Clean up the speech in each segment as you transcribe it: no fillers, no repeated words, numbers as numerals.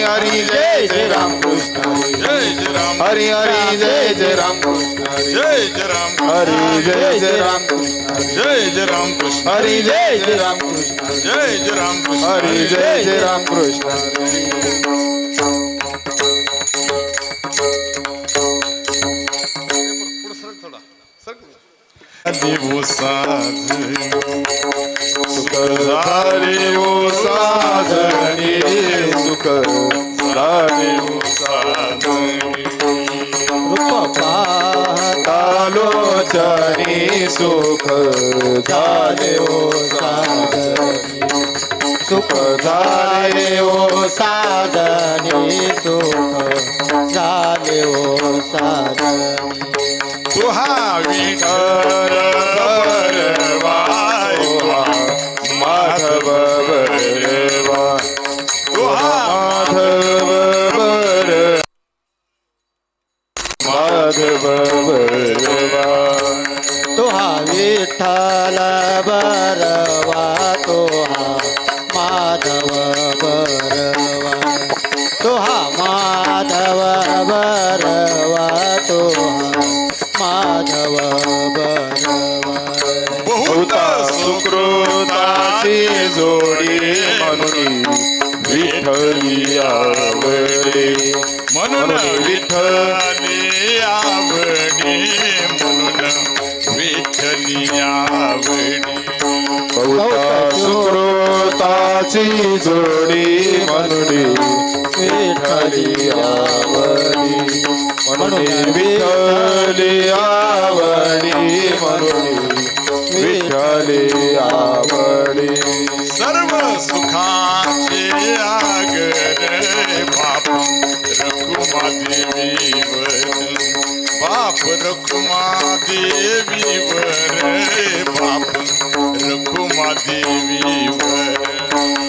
हरी जय जय राम कृष्ण जय जय राम हरी हरी जय जय राम कृष्ण जय जय राम हरी जय जय राम कृष्ण जय जय राम कृष्ण हरी जय जय राम कृष्ण जय जय राम कृष्ण हरी जय जय राम कृष्ण देवो साध सुख झाले ओ साधने सुख झाले ओ साधने रूप लोचनी सुख झाले ओ साधने सुख झाले ओ साधने सुख झाले ओ साधने तुहा विठ्ठल बरवाय माधव बरवा तुहा माधव बर माधव बरवा तोहा विठ्ठल बरवा तोहा माधव बरवा तोहा माधव बरवा तोहा माधव बरवा बहुत सुकृताची जोडी म्हणून विठ्ठली आवडे म्हणून विठ्ठली आवडी म्हणून विठ्ठली आवडी बहुता सुकृताची जोडी म्हणून विठ्ठली आवडी म्हणून विठ्ठली आवडी म्हणून विठ्ठली आवडी सर्व सुखाचे आगर बाप रखुमा देवीवर बाप रखुमा देवीवर बाप रखुमा देवीवर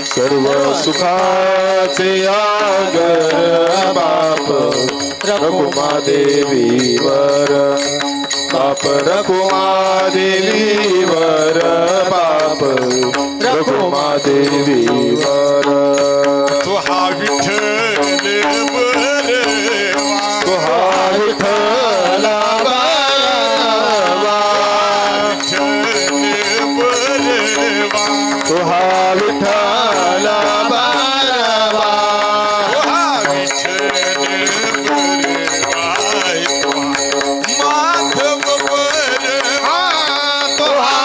सर्व सुखाचे आगर बाप रखुमा देवीवर बाप रखुमा देवीवर बाप रखुमा देवीवर तुहा विठ्ठल बरवा तुहा विठ्ठला बरवा विठ्ठल बरवा तुहा विठ्ठला बरवा तुहा विठ्ठल बरवाय माधव बरवा तुहा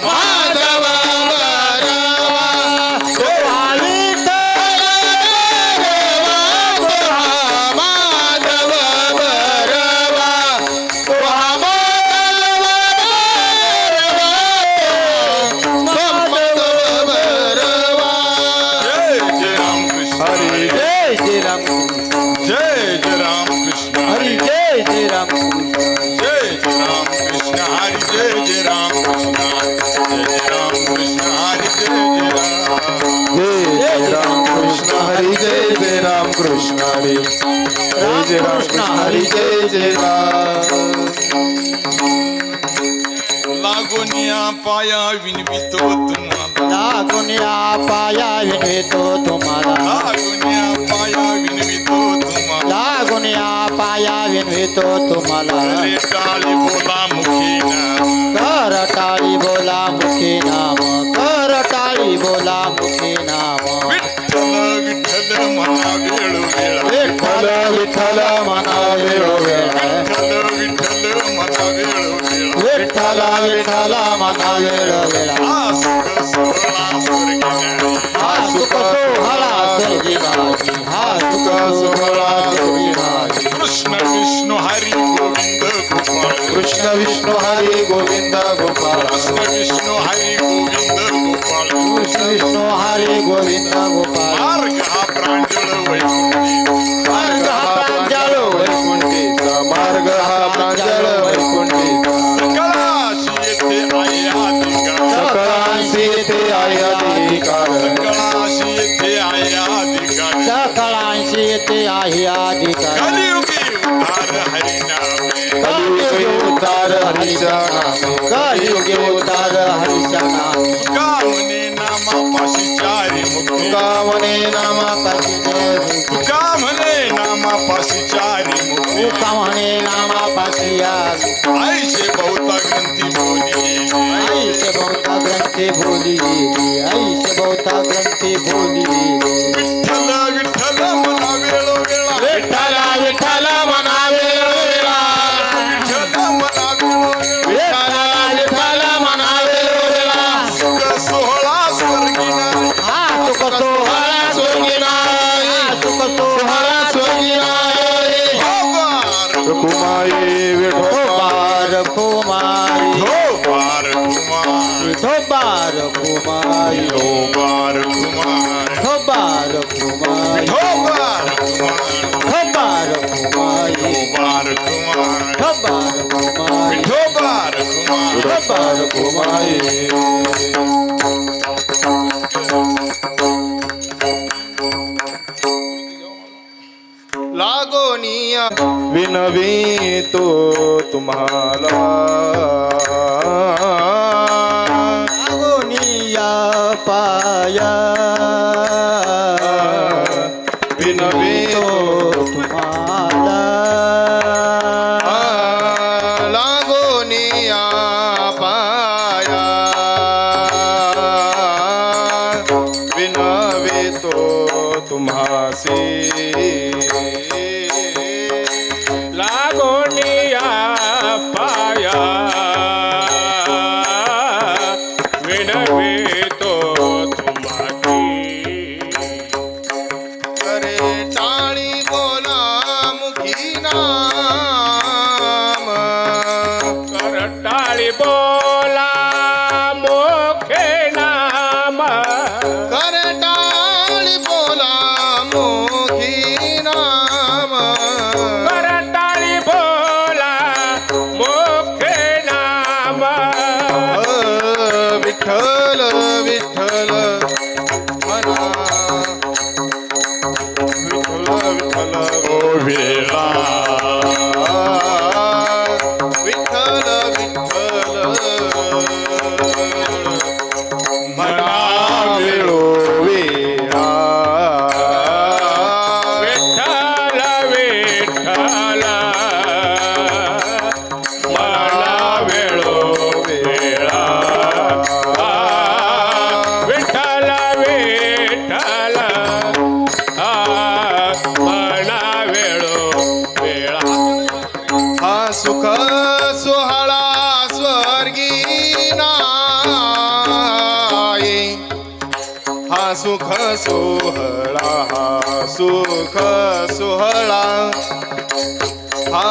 माधव बरवा तुहा विठ्ठल बरवा माधव बरवा तुहा माधव बरवा जय जय राम कृष्ण हरी जय जय राम जय जय राम कृष्ण हरी जय जय राम जय जय राम कृष्ण हरि जय जय राम कृष्ण जय जय राम कृष्ण हरि जय जय राम जय जय राम कृष्ण हरी जय जय राम कृष्ण हरी जय जय राम लागोनिया पाया विनवितो तुम्हाला लागुनिया पाया विनवितो तुम्हाला लागोनिया पाया विनवितो तुम्हाला लागुनिया पाया विनवितो तुम्हाला रे काळी बोला मुखी नाम कर टाळी बोला मुखी नाम कर टाळी बोला मुखी नाम विठ्ठल विठ्ठल मना वेळ वेळा विठ्ठल विठ्ठल मना वेळोवेळा विठ्ठल विठ्ठल मना वेळ वेळा विठ्ठल विठ्ठल मना वेळोवेळा हा सुख सोहळा स्वर्गी हा सुख सोहळा स्वर्गी नाही हा सुख सोहळा स्वर्गी नाही कृष्ण विष्णू हरी गोविंद गोपाळ कृष्ण विष्णू हरी गोविंद गोपाळ कृष्ण विष्णू हरी गोविंद गोपाळ कृष्ण विष्णू हरी गोविंद गोपाळ मार्ग हा प्रांजळ वैकुंठी मार्ग हा प्रांजळ वैकुंठीचा मार्ग हा प्रांजळ वैकुंठीचा सकळाशी येथे आहे अधिकार सकळांशी येथे आहे अधिकार सकळाशी येथे आहे अधिकार सकळांशी येते आहे अधिकार कलियुगी उद्धार हरिनामे कलियुगी उद्धार हरीच्या नामे कलियुगे उद्धार हरीच्या नामे तुका म्हणे नाम नामापाशी चारी मुक्ती तुका म्हणे नामापाशी जय तुका म्हणे नामापाशी चारी मुक्ती तुका म्हणे नामापाशी आली आईशे बहुता ग्रंथी बोली आईचे बहुता ग्रंथी बोली आईचे बहुता ग्रंथी बोली विठ्ठल विठ्ठल मना वेळोवेळा विठ्ठल विठ्ठल म्हणा वेळोवेळा विठ्ठल मना वेळोवेळा विठ्ठल विठ्ठल म्हणा वेळोवेळा सुख सोहळा स्वर्गी नाही हा सुख सोहळा स्वर्गी नाही सुख सोहळा स्वर्गी नाही बार कुमाई विठोबा कुमारी बार कुमार ढोबार कुमारी बार कुमार ढोबार कुमारी बार कुमार ढोबार कुमारी बार कुमार ढोबार कुमारी बार कुमार ढोबार कुमारी लागोनिया विनवितो तुम्हाला लागोनिया पाया विनवितो तुम्हाला लागोनिया पाया विनवितो तुम्हासी लागोनिया पाया विनवितो तुम्हासी करे टाळी बोला मुखी नाम करटाळी बोला मोखे नाम करे टाळी बोला मुखी नाम करटाळी बोला मोखे नाम विठ्ठल विठ्ठल म्हणा विठ्ठल विठ्ठल ओ वेळा विठ्ठल विठ्ठल म्हणा वेळो वेळा विठ्ठल विठ्ठल मला वेळो वेळा विठ्ठल विठ्ठल मला वेळो वेळा हा सुख सोहळा स्वर्गी नाही हा सुख सोहळा हा सुख सोहळा हा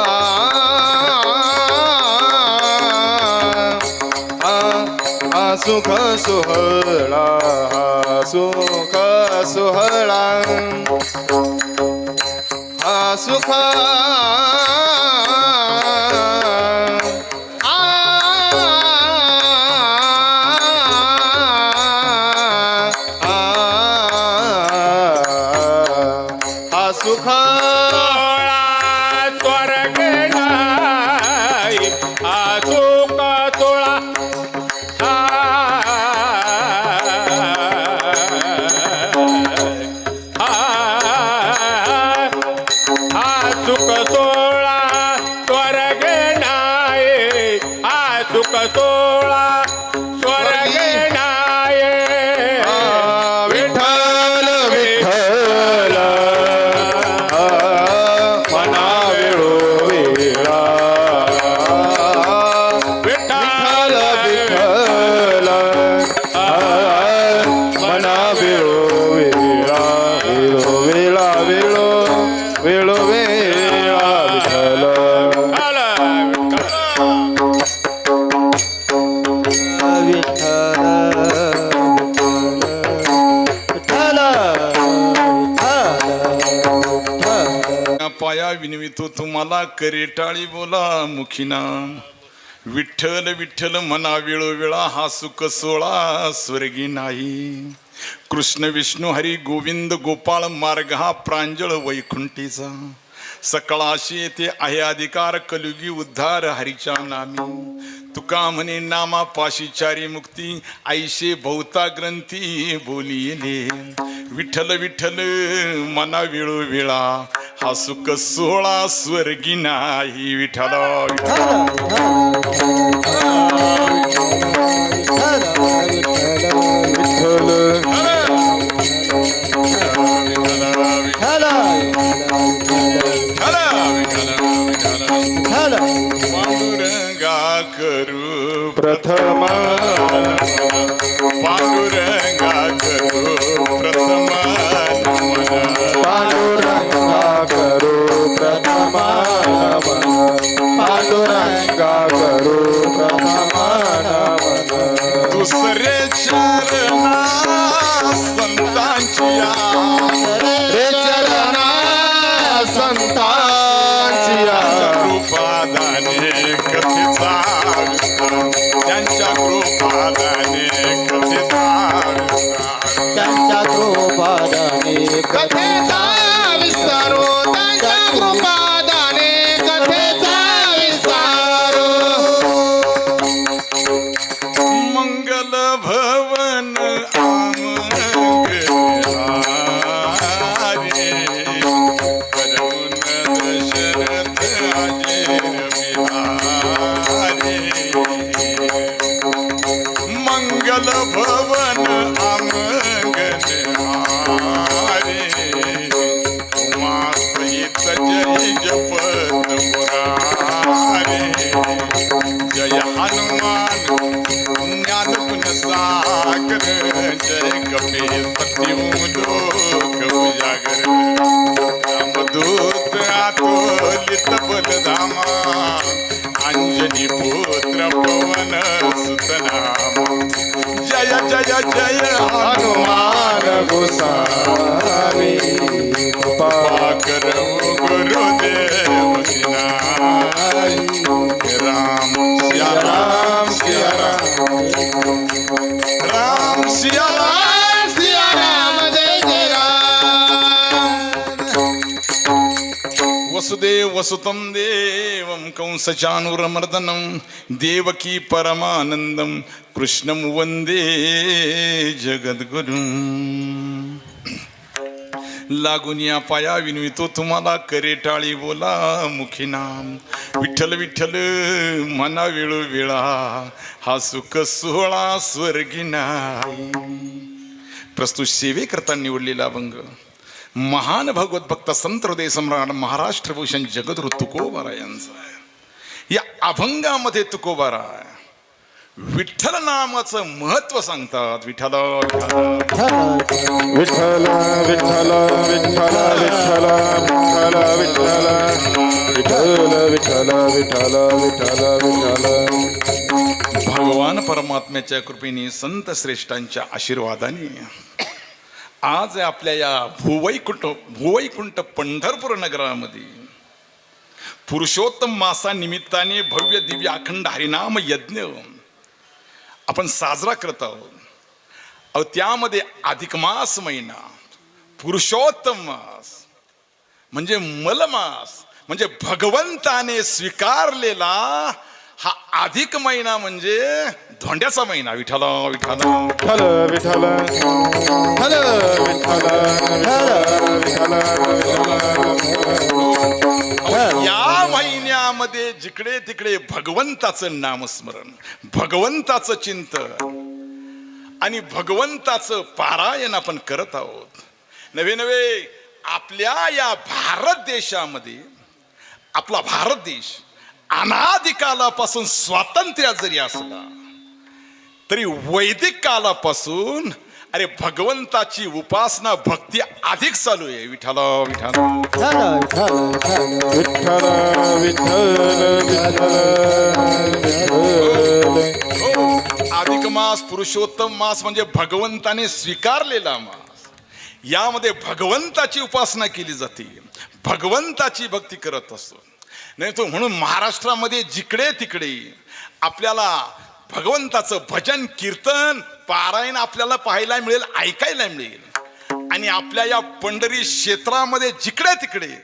हा सुख सोहळा हा सुख सोहळा हा सुख हा सुख सोळा स्वर्ग नाही सुख सोळा सुख सोळा स्वर्ग नाही सुख सोळा स्वर्ग नाही विठ्ठल विठ्ठल मना वेळो वेळा विठ्ठल विठ्ठल मना वेळो वेळा वेळो वेळा वेळो वेळो वेळा विठ्ठल पाया विनवितो तुम्हाला करे टाळी बोला मुखी नाम विठ्ठल विठ्ठल मना वेळोवेळा हा सुख सोळा स्वर्गी नाही कृष्ण विष्णू हरी गोविंद गोपाळ मार्ग हा प्रांजळ वैकुंठीचा सकळाशी येते आहे अधिकार कलयुगी उद्धार हरीच्या नामी तुका म्हणे नामा पाशी चारी मुक्ती ऐशे बहुता ग्रंथी बोलिले विठ्ठल विठ्ठल मना वेळो वेळा हा सुख सोहळा स्वर्गी नाही विठ्ठल पांडुरंगा करू प्रथम पांडुरंगा करू प्रथम पांडुरंगा करू प्रथम पांडुरंगा करू प्रथम दुसरे चरणा संतांची रे चरणा संतांची कृपादाने कथेचा विस्तार त्यांच्या कृपादाने कथेचा विस्तार त्यांच्या कृपादाने कथेचा विस्तार त्यांच्या कृपादाने कथेचा विस्तार मंगल भवन करून दशरथ मंगल भवन आमंगल हारे उमा सहित जय जपत मुरारे जय हनुमान ज्ञान गुण सागर जय कपे सत्यू लोक उजागर रामदूत आतोलित बलधामा अंजनी पुत्र पवन सुतनामा जय जय जय हनुमान गोसावी पाकर गुरुदेव राम सिया राम सिया राम सिया राम सिया राम जय जय राम वसुदेव वसुतं देवं कंसचाणूरमर्दनं देवकी परमानंदं कृष्णं वंदे जगद्गुरुं लागून या पाया विनवितो तुम्हाला करे टाळी बोला मुखी नाम विठ्ठल विठ्ठल मना वेळो वेळा हा सुख सोहळा स्वर्गी नाही प्रस्तुत सेवेकरता निवडलेला अभंग महान भगवत भक्त संत हृदय सम्राट महाराष्ट्रभूषण जगद्गुरु तुकोबारा यांचा आहे. या अभंगामध्ये तुकोबारा विठ्ठल नामाचं महत्व सांगतात विठ्ठल विठ्ठल विठ्ठल विठ्ठल विठ्ठल विठ्ठल विठ्ठल विठ्ठल विठ्ठल विठ्ठल विठ्ठल भगवान परमात्म्याच्या कृपेने संत श्रेष्ठांच्या आशीर्वादाने आज आपल्या या भुवैकुंठ पंढरपूर नगरामध्ये पुरुषोत्तम मासा निमित्ताने भव्य दिव्य अखंड हरिनाम यज्ञ आपण साजरा करत आहोत. अहो त्यामध्ये अधिक मास महिना पुरुषोत्तम मास म्हणजे मलमास म्हणजे भगवंताने स्वीकारलेला हा अधिक महिना म्हणजे धोंड्याचा महिना विठ्ठल विठ्ठल विठ्ठल विठ्ठल या महिन्यामध्ये जिकडे तिकडे भगवंताचं नामस्मरण भगवंताचं चिंतन आणि भगवंताचं पारायण आपण करत आहोत. नवे नवे आपल्या या भारत देशामध्ये आपला भारत देश अनादी कालापासून स्वातंत्र्य जरी असला तरी वैदिक कालापासून अरे भगवंताची उपासना भक्ती अधिक चालू आहे विठ्ठल विठ्ठल विठ्ठल अधिक मास पुरुषोत्तम मास म्हणजे भगवंताने स्वीकारलेला मास. यामध्ये भगवंताची उपासना केली जाते भगवंताची भक्ती करत असतो. नाही तो म्हणून महाराष्ट्रामध्ये जिकडे तिकडे आपल्याला भगवंताचं भजन कीर्तन पारायण आपल्याला पाहायला मिळेल ऐकायला मिळेल. आणि आपल्या या पंढरी क्षेत्रामध्ये जिकडे तिकडे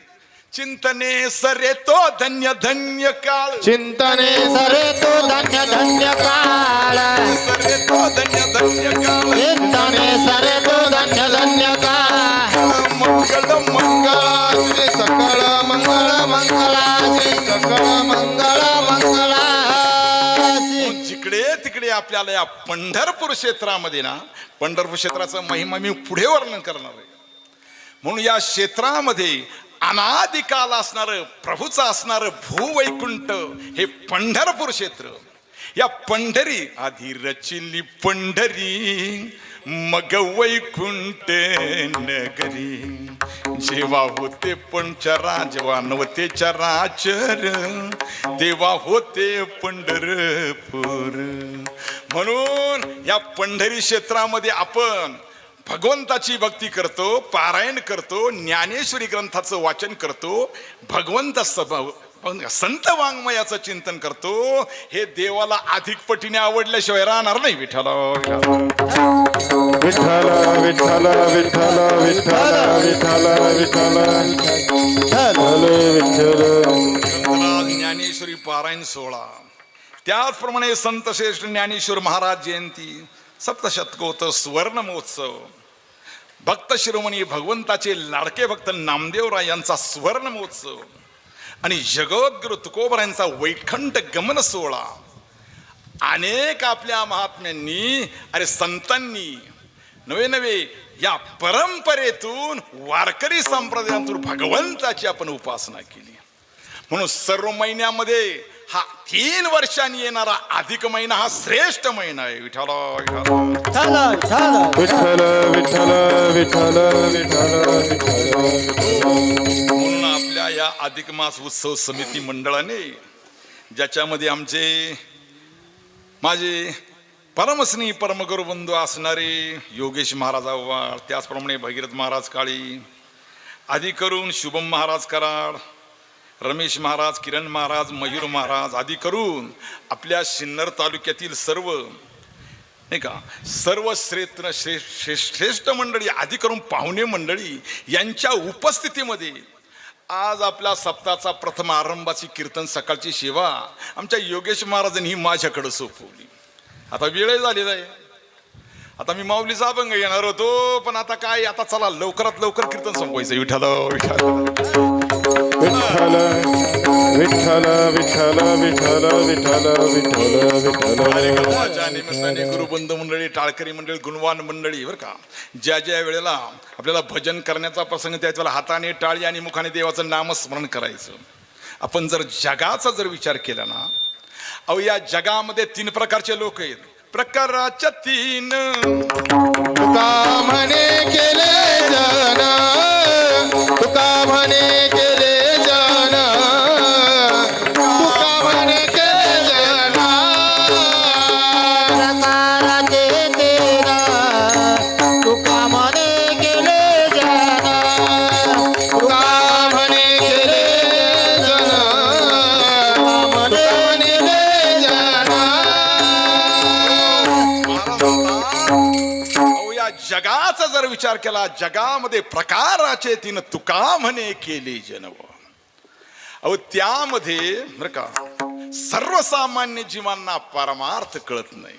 चिंतने सरे तो धन्य धन्य काळ चिंतने सरे तो धन्य धन्य काळ सरे तो धन्य धन्य काळ चिंतने सरे तो धन्य धन्य काळ मंगल मंगल सकळ मंगळ मंगलाची सकळ मंगळ मंगलाची. जिकडे तिकडे आपल्याला या पंढरपूर क्षेत्रामध्ये ना, पंढरपूर क्षेत्राचा महिमा मी पुढे वर्णन करणार आहे. म्हणून या क्षेत्रामध्ये अनादिकाल असणारं प्रभूचं असणारं भूवैकुंठ हे पंढरपूर क्षेत्र. या पंढरी आधी रचिली पंढरी मग वैकुंठ नगरी. जेव्हा होते पंचरा जेव्हा नव्हते चराचर तेव्हा होते पंढरपूर. म्हणून या पंढरी क्षेत्रामध्ये आपण भगवंताची भक्ती करतो, पारायण करतो, ज्ञानेश्वरी ग्रंथाचं वाचन करतो, भगवंत संत वाङ्मयाचं चिंतन करतो. हे देवाला अधिक पटीने आवडल्याशिवाय राहणार नाही. विठ्ठल विठ्ठल विठ्ठल विठ्ठल विठ्ठल विठ्ठल विठ्ठल विठ्ठल. ज्ञानेश्वरी पारायण सोहळा, त्याचप्रमाणे संत श्रेष्ठ ज्ञानेश्वर महाराज जयंती, सप्तशतकोत्तर सुवर्ण महोत्सव, भक्त शिरोमणी भगवंताचे लाडके भक्त नामदेवराय यांचा सुवर्ण महोत्सव आणि जगद्गुरु तुकोबरायांचा वैकुंठ गमन सोहळा. अनेक आपल्या महात्म्यांनी अरे संतांनी नवे नवे या परंपरेतून वारकरी संप्रदायातून भगवंताची आपण उपासना केली. म्हणून सर्व महिन्यामध्ये हा 3 वर्षांनी येणारा अधिक महिना हा श्रेष्ठ महिना आहे. विठ्ठल विठ्ठल विठ्ठल विठ्ठल विठ्ठल. म्हणून आपल्या या अधिक मास उत्सव समिती मंडळाने, ज्याच्यामध्ये आमचे माझे परमस्नेही परमगुरू बंधू असणारे योगेश महाराज आव्हाड, त्याचप्रमाणे भगीरथ महाराज काळी, आदी करून शुभम महाराज कराड, रमेश महाराज, किरण महाराज, मयूर महाराज आदी करून आपल्या सिन्नर तालुक्यातील सर्व नाही का सर्व श्रेष्ठ मंडळी आदी करून पाहुणे मंडळी यांच्या उपस्थितीमध्ये आज आपल्या सप्ताहाचा प्रथम आरंभाची कीर्तन सकाळची सेवा आमच्या योगेश महाराजांनी माझ्याकडे सोपवली. आता वेळ झालेला आहे. आता मी माऊलीचा अभंग येणार होतो, पण आता काय, आता चला लवकरात लवकर कीर्तन संपवायचं. विठ्ठल विठ्ठल विठ्ठल विठ्ठल विठ्ठल विठ्ठल विठ्ठल विठ्ठल. कार्यक्रमाच्या निमित्ताने गुरुबंध मंडळी, टाळकरी मंडळी, गुणवान मंडळी बरं का, ज्या ज्या वेळेला आपल्याला भजन करण्याचा प्रसंग त्याच वेळेला हाताने टाळी आणि मुखाने देवाचं नामस्मरण करायचं. आपण जर जगाचा जर विचार केला ना, अहो या जगामध्ये 3 प्रकारचे लोक आहेत. प्रकाराच्या 3 तुका म्हणे केले जन, तुका म्हणे केले जन, तुका म्हणे केले जन. प्रकाराचे 3 तुका म्हणे केले जन, तुका म्हणे केले जन, म्हणे केले जन. अहो या जगाचा जर विचार केला, जगामध्ये प्रकाराचे 3 तुका म्हणे केले जनव. अहो त्यामध्ये बरं का सर्वसामान्य जीवांना परमार्थ कळत नाही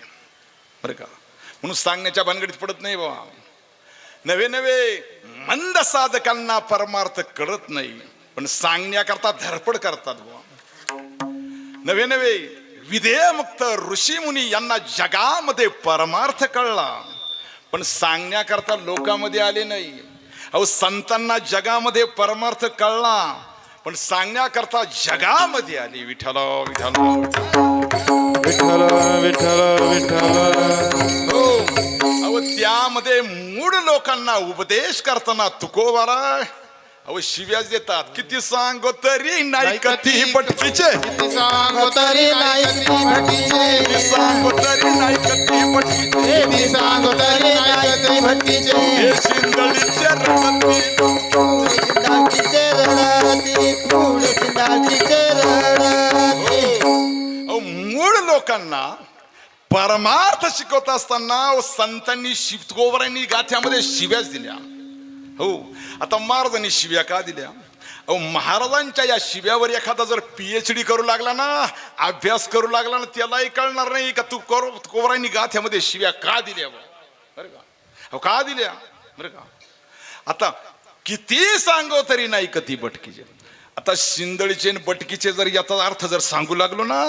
बरं का, म्हणून सांगण्याच्या भानगडीत पडत नाही बाबा. नवे नवे मंद साधकांना परमार्थ कळत नाही, पण सांगण्याकरता धडपड करतात बाबा. नवे नवे विधेयमुक्त ऋषीमुनी यांना जगामध्ये परमार्थ कळला, पण सांगण्याकरता लोकांमध्ये आले नाही. अहो संतांना जगामध्ये परमार्थ कळला, पण सांगण्याकरता जगामध्ये आले. विठ्ठल विठ्ठल विठ्ठल विठ्ठल विठ्ठल. हो, अहो त्यामध्ये मूळ लोकांना उपदेश करताना तुकोबारा अहो शिव्याच देतात. किती सांगो तरी नाही कधी पटकीचे, किती सांगो तरी नाही कधी भटकीचे, सांगो तरी नाही कधी पटकीचे, किती सांगो तरी नाही कधी भटकीचे. हे शिंदळीचे रडती, सिंधाचीचे रडती, फूल सिंधाचीचे रडती. अहो मूळ लोकांना परमार्थ शिकवत असताना संतांनी तुकोबारांनी गाथ्यामध्ये शिव्याच दिल्या. हो, आता महाराजांनी शिव्या का दिल्या? अहो महाराजांच्या या शिव्यावर एखादा जर PhD करू लागला ना, अभ्यास करू लागला ना, त्यालाही कळणार नाही का तुकोबारायांनी गाथ्यामध्ये शिव्या का दिल्या बरं का. अहो का दिल्या बरं का. आता किती सांगो तरी नाही कधी बटकीचे. आता शिंदळीचे आणि बटकीचे जर याचा अर्थ जर सांगू लागलो ना,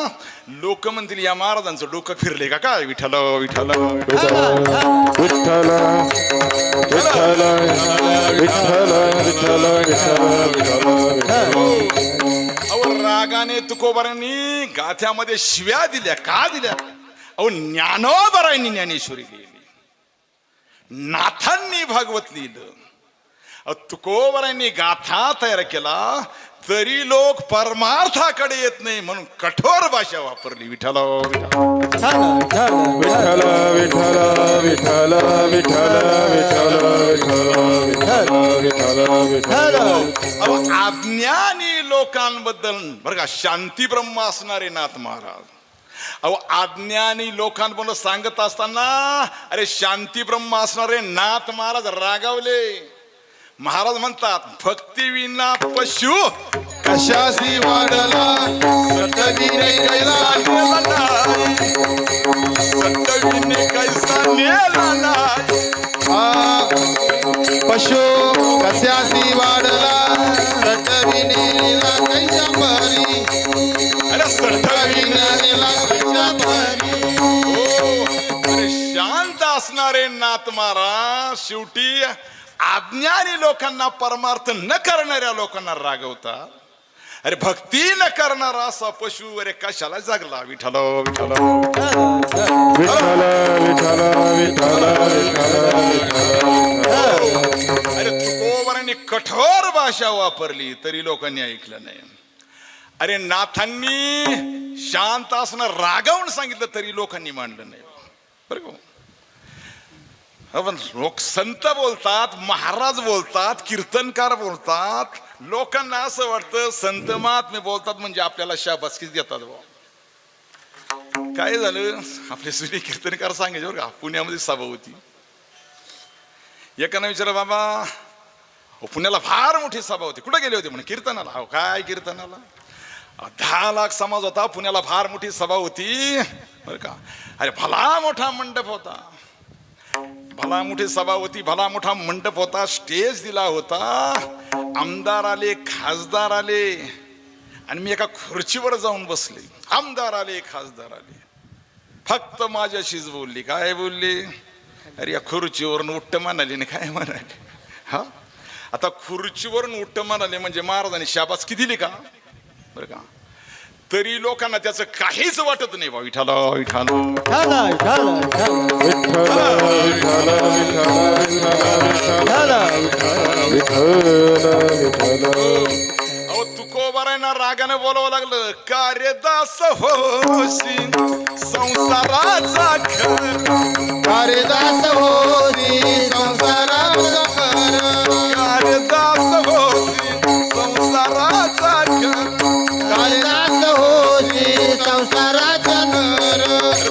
लोक म्हणतील या महाराजांचं डोकं फिरले का काय. विठ्ठल विठ्ठल विठ्ठल विठ्ठल विठ्ठल विठ्ठल विठ्ठल. अहो रागाने तुकोबारांनी गाथ्यामध्ये शिव्या दिल्या का दिल्या. अहो ज्ञानोबारायांनी ज्ञानेश्वरी लिहिली, नाथांनी भागवत लिहिलं. तुकोबारांनी गाथा तयार केला तरी लोक परमार्थाकडे येत नाही म्हणून कठोर भाषा वापरली. विठ्ठल विठ्ठल विठ्ठल विठ्ठल विठ्ठल विठ्ठल विठ्ठल. अज्ञानी लोकांबद्दल बरं का शांती ब्रह्म असणारे नाथ महाराज. अहो अज्ञानी लोकांबद्दल सांगत असताना अरे शांती ब्रह्म असणारे नाथ महाराज रागावले. महाराज म्हणतात भक्ती विना पशु कशासी वाढला सटविने कैला नेला नाही, सटविने कैसा नेला नाही. पशु कशासी वाढला सटविनेला कैसा परी. अरे सटविनेला कैसा परी. अरे शांत असणारे नाथ महाराज शेवटी अज्ञानी लोकांना परमार्थ न करणाऱ्या लोकांना रागवतात. अरे भक्ती न करणारा असा पशु अरे कशाला जगला. विठ्ठल विठ्ठल विठ्ठल विठ्ठल विठ्ठल अरे तुकोबारांनी कठोर भाषा वापरली तरी लोकांनी ऐकलं नाही. अरे नाथांनी शांत असणं रागावून सांगितलं तरी लोकांनी मांडलं नाही. बरं का. पण लोक संत बोलतात, महाराज बोलतात, कीर्तनकार बोलतात. लोकांना असं वाटतं संत महात्मे बोलतात म्हणजे आपल्याला शाबासकीच देतात. काय झालं आपले जुने कीर्तनकार सांगायचे बरं का. पुण्यामध्ये सभा होती. एकानं विचारलं बाबा पुण्याला फार मोठी सभा होती, कुठे गेले होते म्हणे कीर्तनाला. हो काय कीर्तनाला. 10 लाख समाज होता, पुण्याला फार मोठी सभा होती बरं का. अरे भला मोठा मंडप होता, भला मोठी सभा होती, भला मोठा मंडप होता, स्टेज दिला होता, आमदार आले, खासदार आले आणि मी एका खुर्चीवर जाऊन बसले. आमदार आले, खासदार आले, फक्त माझ्याशीच बोलली. काय बोलली. अरे या खुर्चीवरून उठ्ठ म्हणाली ना काय म्हणाले. हा आता खुर्चीवरून उठ्ठ म्हणाले म्हणजे महाराजांनी शाबासकी दिली का बरं का. तरी लोकांना त्याचं काहीच वाटत नाही. बा विठ्ठल विठ्ठल अहो तुकोबारांना रागाने बोलावं लागलं. कार्यदास होशी संसाराचा घर, कार्यदास होती संसाराचा घर. कार्यदास होशी संसाराचा घर, कार्यदास होती संसाराचा घर.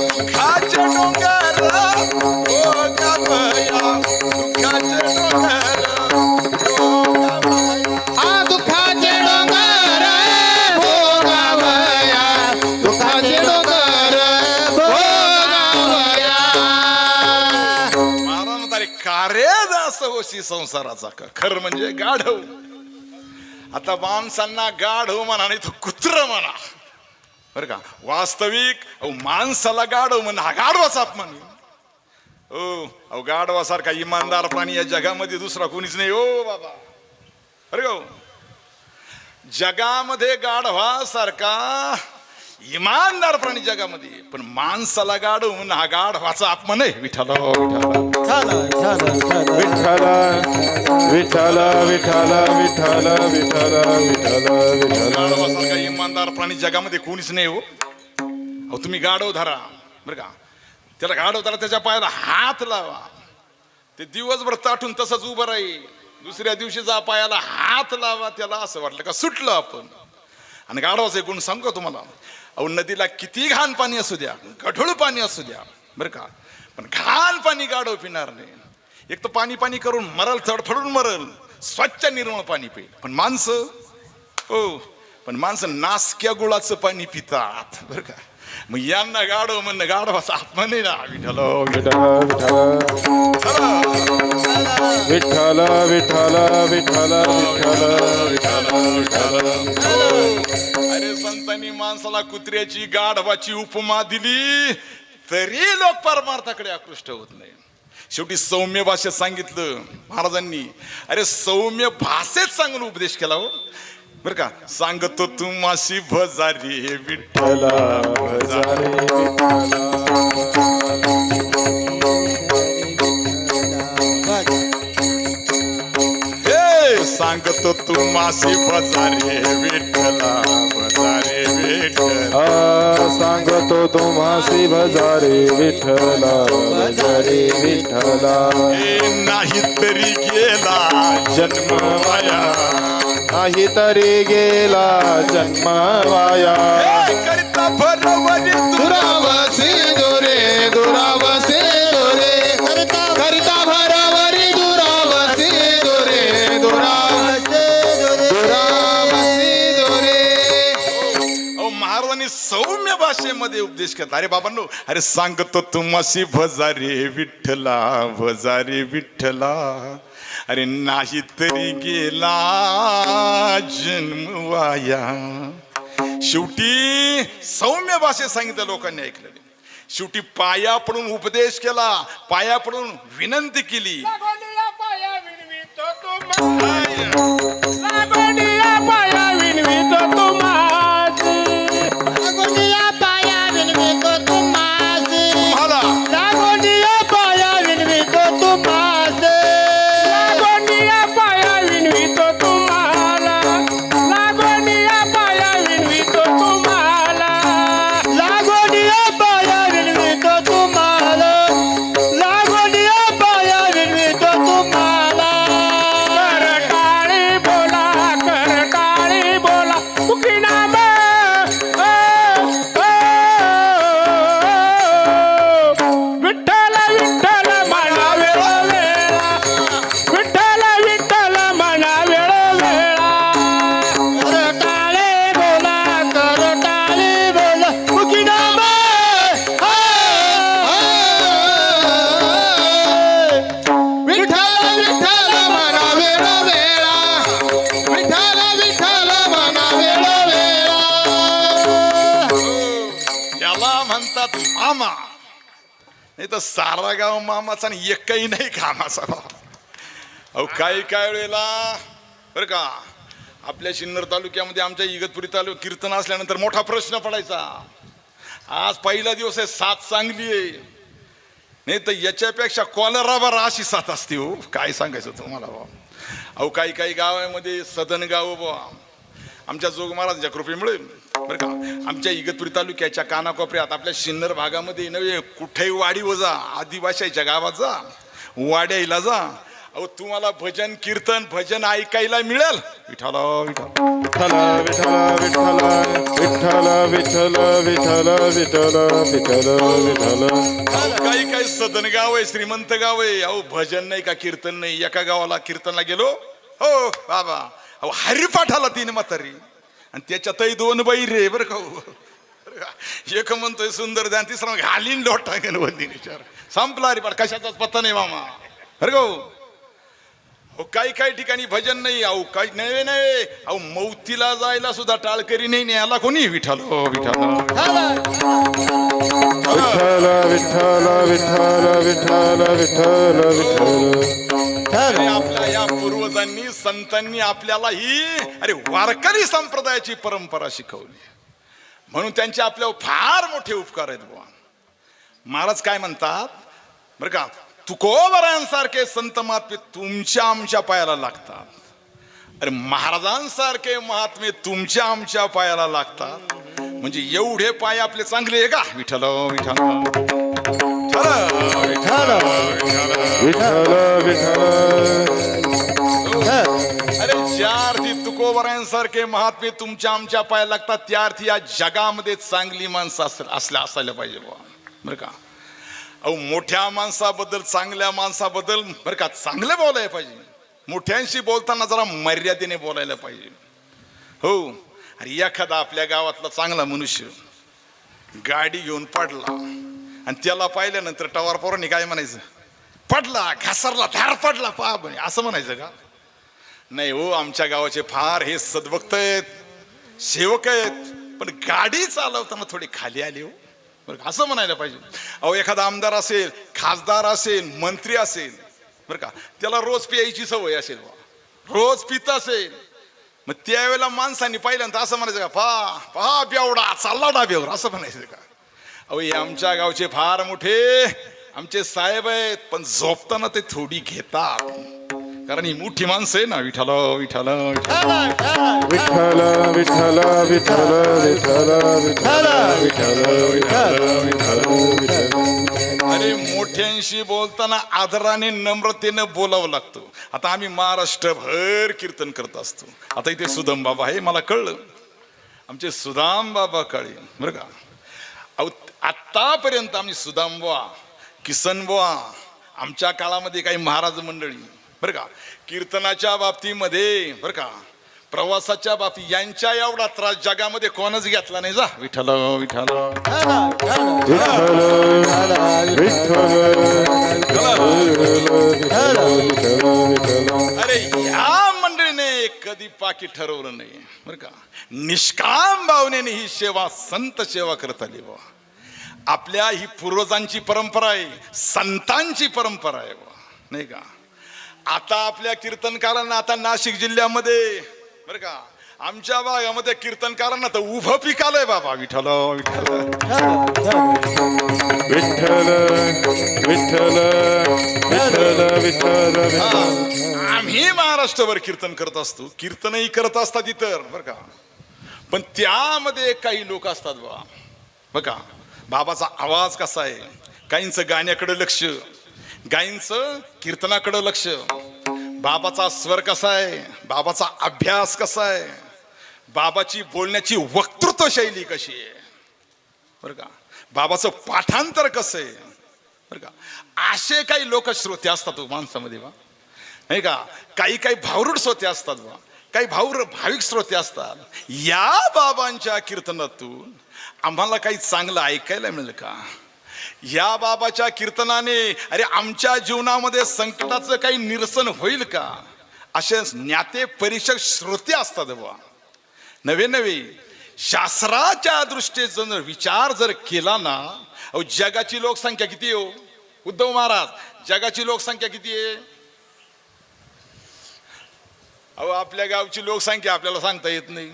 दुःखाचे डोंगर भोगावया, दुःखाचे डोंगर हा दुःखाचे डोंगर भोगावया, दुःखाचे डोंगर भोगावया. महाराज म्हणतात कार्यदास होशी संसाराचा खर म्हणजे गाढव. आता माणसांना गाढव म्हणा नाही तर कुत्र म्हणा बरं का. वास्तविक माणसाला गाढव म्हणा हा गाढवाचा अपमान. हो अहो गाढवासारखा इमानदार प्राणी या जगामध्ये दुसरा कोणीच नाही. हो बाबा बरं का. जगामध्ये गाढवासारखा इमानदार प्राणी जगामध्ये, पण माणसाला गाढव म्हणून हा गाढवाचा अपमान आहे. विठ्ठल विठ्ठल विठ्ठल विठ्ठल विठ्ठल विठ्ठल विठ्ठल. गाढवासारखा इमानदार प्राणी जगामध्ये कोणीच नाही. हो अहो तुम्ही गाढव धरा बरं का. त्याला गाढव धरा, त्याच्या पायाला हात लावा, ते दिवसभर ताटून तसंच उभं राहील. दुसऱ्या दिवशीचा पायाला हात लावा, त्याला असं वाटलं का सुटलं आपण. आणि गाढवाचे गुण सांगू का तुम्हाला. अहो नदीला किती घाण पाणी असू द्या, गढूळ पाणी असू द्या बरं का, पण घाण पाणी गाढव पिणार नाही. एक तर पाणी पाणी करून मरल, तडफडून मरल, स्वच्छ निर्मळ पाणी पिईल. पण माणसं हो, पण माणसं नासक्या गुळाचं पाणी पितात बरं का. मग यांना गाढव म्हणणं गाढवाचा आत्मा नाही ना. विठ्ठल विठ्ठल विठ्ठल विठ्ठल विठ्ठल विठ्ठल. अरे संतांनी माणसाला कुत्र्याची गाढवाची उपमा दिली तरी लोक परमार्थाकडे आकृष्ट होत नाही. शेवटी सौम्य भाषेत सांगितलं महाराजांनी. अरे सौम्य भाषेत सांगून उपदेश केला हो बर का. सांगतो तुम्हाशी भजारी विठ्ठल भजारे हे सांगतो तुम्हाशी भजारे विठ्ठला भजारे विठ्ठल. सांगतो तुम्हासी भजारे विठ्ठला भजारे विठ्ठला. नाही तरी गेला जन्म वाया. नाही तरी गेला जन्म वाया. करिता भरवरी दुरावसे दोरे दुरावसे दोरे करिता भरावरी दुरावसे दोरे दुरावसे दोरे. महाराजांनी सौम्य भाषेमध्ये उपदेश केला. अरे बाबांनो, अरे सांगतो तुम्हाशी भजारे विठ्ठला भजारे विठ्ठला. अरे नाही तरी गेला जन्म वाया. शेवटी सौम्य भाषेत सांगितलं, लोकांनी ऐकलं. शेवटी पाया पडून उपदेश केला, पाया पडून विनंती केली. मामा नाही तर सारा गाव मामाचा आणि एकही नाही कामाचा. अहो काही काय वेळेला बरं का आपल्या सिन्नर तालुक्यामध्ये आमच्या इगतपुरी तालुक्यात कीर्तन असल्यानंतर मोठा प्रश्न पडायचा. आज पहिला दिवस आहे, साथ चांगली आहे, नाही तर याच्यापेक्षा कॉलरा बरा अशी साथ असते हो. काय सांगायचं तुम्हाला बा. अहो काही काही गावामध्ये सदन गाव बा आमच्या जोग महाराजांच्या कृपेमुळे बरं का आमच्या इगतपुरी तालुक्याच्या कानाकोपऱ्यात आपल्या सिन्नर भागामध्ये नव्हे कुठेही वाडी वजा आदिवासीच्या गावात जा, वाड्याला जा, अहो तुम्हाला भजन कीर्तन भजन ऐकायला मिळेल. विठ्ठल विठ्ठल विठ्ठल विठ्ठल विठ्ठल विठ्ठल विठ्ठल विठ्ठल विठ्ठल. काही काही सदन गाव आहे, श्रीमंत गाव आहे, अहो भजन नाही का कीर्तन नाही. एका गावाला कीर्तनला गेलो, हो बाबा अहो हरिपाठाला 3 म्हातारी आणि त्याच्यातही 2 बैर रे बरं का. एक म्हणतोय सुंदर ध्यान, तिसरा घालीन लोटा विचार संपला हरिपाठ. कशाचाच पत्ता नाही मामा बरं का. हो काही काही ठिकाणी भजन नाही, अहो काही नाही नाही, अहो मौतीला जायला सुद्धा टाळकरी नाही याला कोणी. विठ्ठल विठ्ठल विठ्ठल विठ्ठल विठ्ठल विठ्ठल विठ्ठल. आपल्या या पूर्वजांनी संतांनी आपल्याला ही अरे वारकरी संप्रदायाची परंपरा शिकवली, म्हणून त्यांचे आपल्यावर फार मोठे उपकार आहेत बुवा. महाराज काय म्हणतात बरं का, तुकोबरांसारखे संत महात्मे तुमच्या आमच्या पायाला लागतात. अरे महाराजांसारखे महात्मे तुमच्या आमच्या पायाला लागतात, म्हणजे एवढे पाय आपले चांगले आहे का. विठ्ठल विठ्ठल विठ्ठल विठ्ठल विठ्ठल. अरे ज्या अर्थी तुकोबरांसारखे महात्मे तुमच्या आमच्या पायाला लागतात, त्या अर्थी या जगामध्ये चांगली माणसं असायला पाहिजे बुवा बरं का. अहो मोठ्या माणसाबद्दल चांगल्या माणसाबद्दल बरं का चांगले बोलायला पाहिजे. मोठ्यांशी बोलताना जरा मर्यादेने बोलायला पाहिजे. हो. अरे एखादा आपल्या गावातला चांगला मनुष्य गाडी घेऊन पडला आणि त्याला पाहिल्यानंतर टवार पोरांनी काय म्हणायचं, पडला घसरला धार पडला पा असं म्हणायचं का? नाही हो, आमच्या गावाचे फार हे सद्भक्त आहेत, सेवक आहेत, पण गाडी चालवताना थोडी खाली आली हो, बरं असं म्हणायला पाहिजे. अहो एखादा आमदार असेल, खासदार असेल, मंत्री असेल, बरं का, त्याला रोज प्यायची सवय असेल, रोज पित असेल, मग त्यावेळेला माणसांनी पाहिल्यानंतर असं म्हणायचं का, पहा पहा बेवडा चालला डाब्यावर, असं म्हणायचं का? अहो हे आमच्या गावचे फार मोठे आमचे साहेब आहेत, पण झोपताना ते थोडी घेतात, कारण ही मोठी माणसं आहे ना. विठाला विठाला विठ्ठल विठ्ठल विठ्ठल विठ्ठल विठ्ठल विठ्ठल. अरे मोठ्यांशी बोलताना आदराने नम्रतेनं बोलावं लागतं. आता आम्ही महाराष्ट्रभर कीर्तन करत असतो. आता इथे सुदाम बाबा आहे, मला कळलं आमचे सुदाम बाबा काळे, बरं का. अहो आतापर्यंत आम्ही सुदाम बुवा, किसन बुवा, आमच्या काळामध्ये काही महाराज मंडळी, बरं का, कीर्तनाच्या बाबतीमध्ये, बरं का, प्रवासाच्या बाबतीत यांच्या एवढा त्रास जगामध्ये कोणच घेतला नाही. जा विठ्ठल विठ्ठल अरे या मंडळीने कधी पाकी ठरवलं नाही, बरं का. निष्काम भावनेने ही सेवा, संत सेवा करत आली बा. आपल्या ही पूर्वजांची परंपरा आहे, संतांची परंपरा आहे बा, नाही का. आता आपल्या कीर्तनकारांना, आता नाशिक जिल्ह्यामध्ये, बरं का, आमच्या भागामध्ये कीर्तनकारांना तर उभं पिकालंय बाबा. विठ्ठल विठ्ठल विठ्ठल विठ्ठल विठ्ठल विठ्ठल. आम्ही महाराष्ट्रभर कीर्तन करत असतो, कीर्तनही करत असतात इतर, बरं का, पण त्यामध्ये काही लोक असतात बा, बरं का. बाबाचा आवाज कसा आहे, काहींचं गाण्याकडे लक्ष, गायींचं कीर्तनाकडे लक्ष, बाबाचा स्वर कसा आहे, बाबाचा अभ्यास कसा आहे, बाबाची बोलण्याची वक्तृत्व शैली कशी आहे, बरं का, बाबाचं पाठांतर कसं आहे, बरं का. असे काही लोक श्रोते असतात माणसामध्ये बा, नाही का. काही काही भावरूड श्रोते असतात बा, काही भाविक श्रोते असतात. या बाबांच्या कीर्तनातून आम्हाला काही चांगलं ऐकायला मिळेल का? या बाबाच्या कीर्तनाने अरे आमच्या जीवनामध्ये संकटाचं काही निरसन होईल का? असे ज्ञाते परीक्षक श्रोते असतात बा. नवे नवे शास्त्राच्या दृष्टीने जर विचार जर केला ना, अहो जगाची लोकसंख्या किती हो उद्धव महाराज, जगाची लोकसंख्या किती आहे? अहो आपल्या गावची लोकसंख्या आपल्याला सांगता येत नाही.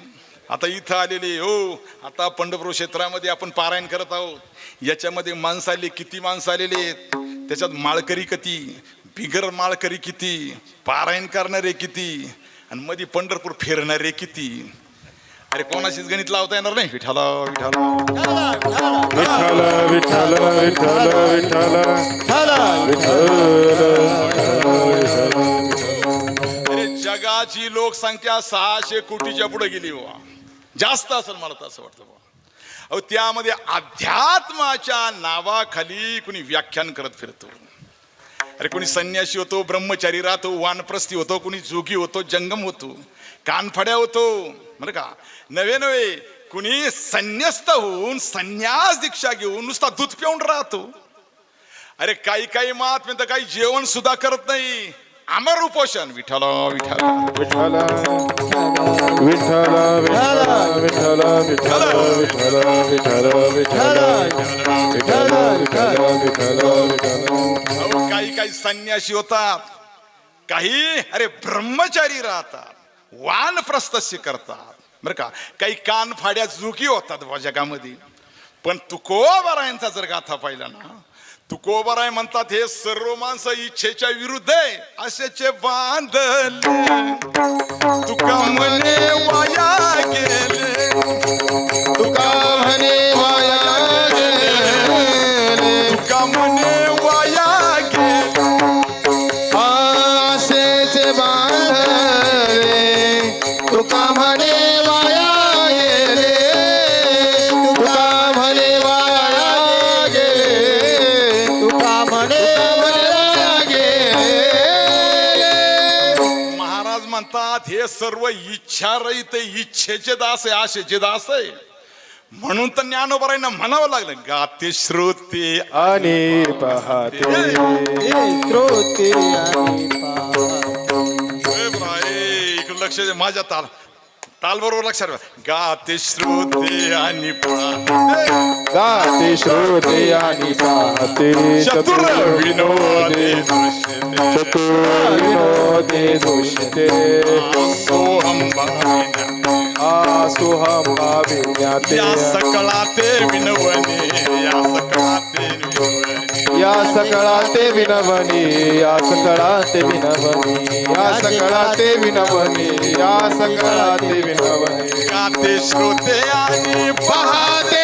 आता इथं आलेले हो, आता पंढरपूर क्षेत्रामध्ये आपण पारायण करत आहोत, याच्यामध्ये माणसं आली, किती माणसं आलेली आहेत, त्याच्यात माळकरी किती, बिगर माळकरी किती, पारायण करणारे किती, आणि मध्ये पंढरपूर फिरणारे किती. अरे कोणाशीच गणित लावता येणार नाही. विठाला विठाला विठ्ठल विठ्ठल विठ्ठल विठ्ठल. अरे जगाची लोकसंख्या 600 कोटीच्या पुढे गेली बा, जास्त असेल मला तर असं वाटतं बा. अहो त्यामध्ये अध्यात्माच्या नावाखाली कुणी व्याख्यान करत फिरतो. अरे कोणी संन्यासी होतो, ब्रह्मचारी राहतो, वानप्रस्थी होतो, कुणी जोगी होतो, जंगम होतो, कानफड्या होतो, बरं का. नवे नवे कुणी संन्यस्त होऊन संन्यास दीक्षा घेऊन नुसता दूध पिऊन राहतो. अरे काही काही महात्मे तर काही जेवण सुद्धा करत नाही, अमर उपोषण. विठ्ठल विठ्ठल विठ्ठल विठ्ठल विठ्ठल विठ्ठल विठ्ठल विठ्ठल विठ्ठल विठ्ठल विठ्ठल. काही काही संन्यासी होतात, काही अरे ब्रह्मचारी राहतात, वानप्रस्थस्य करतात, बरं का. काही कानफाड्या जोगी होतात बा जगामध्ये. पण तुकोबारायांचा जर गाथा पाहिला ना, तुकोबाराय म्हणतात हे सर्व माणसं इच्छेच्या विरुद्ध आहे, असेचे बांधले तुका म्हणे वाया गेले, तुका म्हणे वाया गेले, तुका म्हणे वाया गेले, असेचे बांधले तुका म्हणे वाया गेले, तुका म्हणे वाया गेले, तुका म्हणे वाया गेले. महाराज म्हणतात म्हणतात हे सर्व इच्छारहित इच्छेचे दास आहे, आशेचे दास आहे. म्हणून तर ज्ञानोबरांना म्हणावं लागलं गाते श्रोते आणि पाहते श्रोते आणि पाहते. इकडे लक्ष दे, माझ्या ताल ताल बरोबर लक्षात ठेवा. गाते श्रोते आणि पाहते गाते श्रोते आणि पाहते चतुर विनोदे दृश्यते चतुर विनोदे दृश्यते सोहम भाविना. आसुहम भावे ज्ञाते या सकळा ते विनवणे, या सकळा ते विनवणे. या सकळा ते विनवणी, या सकळा ते विनवणी, या सकळा ते विनवणी, या सकळा ते विनवणी. गाते श्रोते आणि पाहते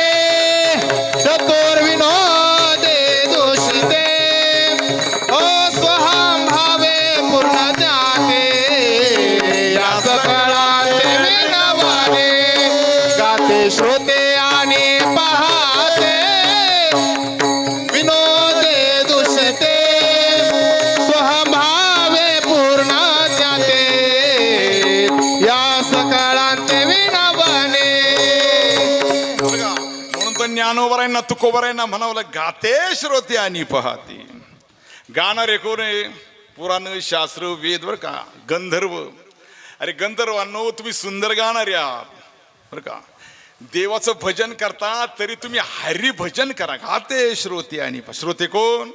चतुर विनोदे दूषिते ओ स्वहं भावे पूर्ण ज्ञाते या सकळांते विनवणे. गाते श्रोते आणि पाहते विनोदे दूषिते स्वहं भावे पूर्ण ज्ञाते या सकळांते विनवणे. बघा, म्हणून तर ज्ञानोबरांना तुकोबरांना म्हणावं गाते श्रोते आणि पाहते. गाणारे कोण आहे? पुराण शास्त्र वेद बर का, गंधर्व. अरे गंधर्वांनो, तुम्ही सुंदर गाणारे आहात बर का. देवाचं भजन करता तरी तुम्ही हरिभजन करा. गाते श्रोते आणि श्रोते कोण?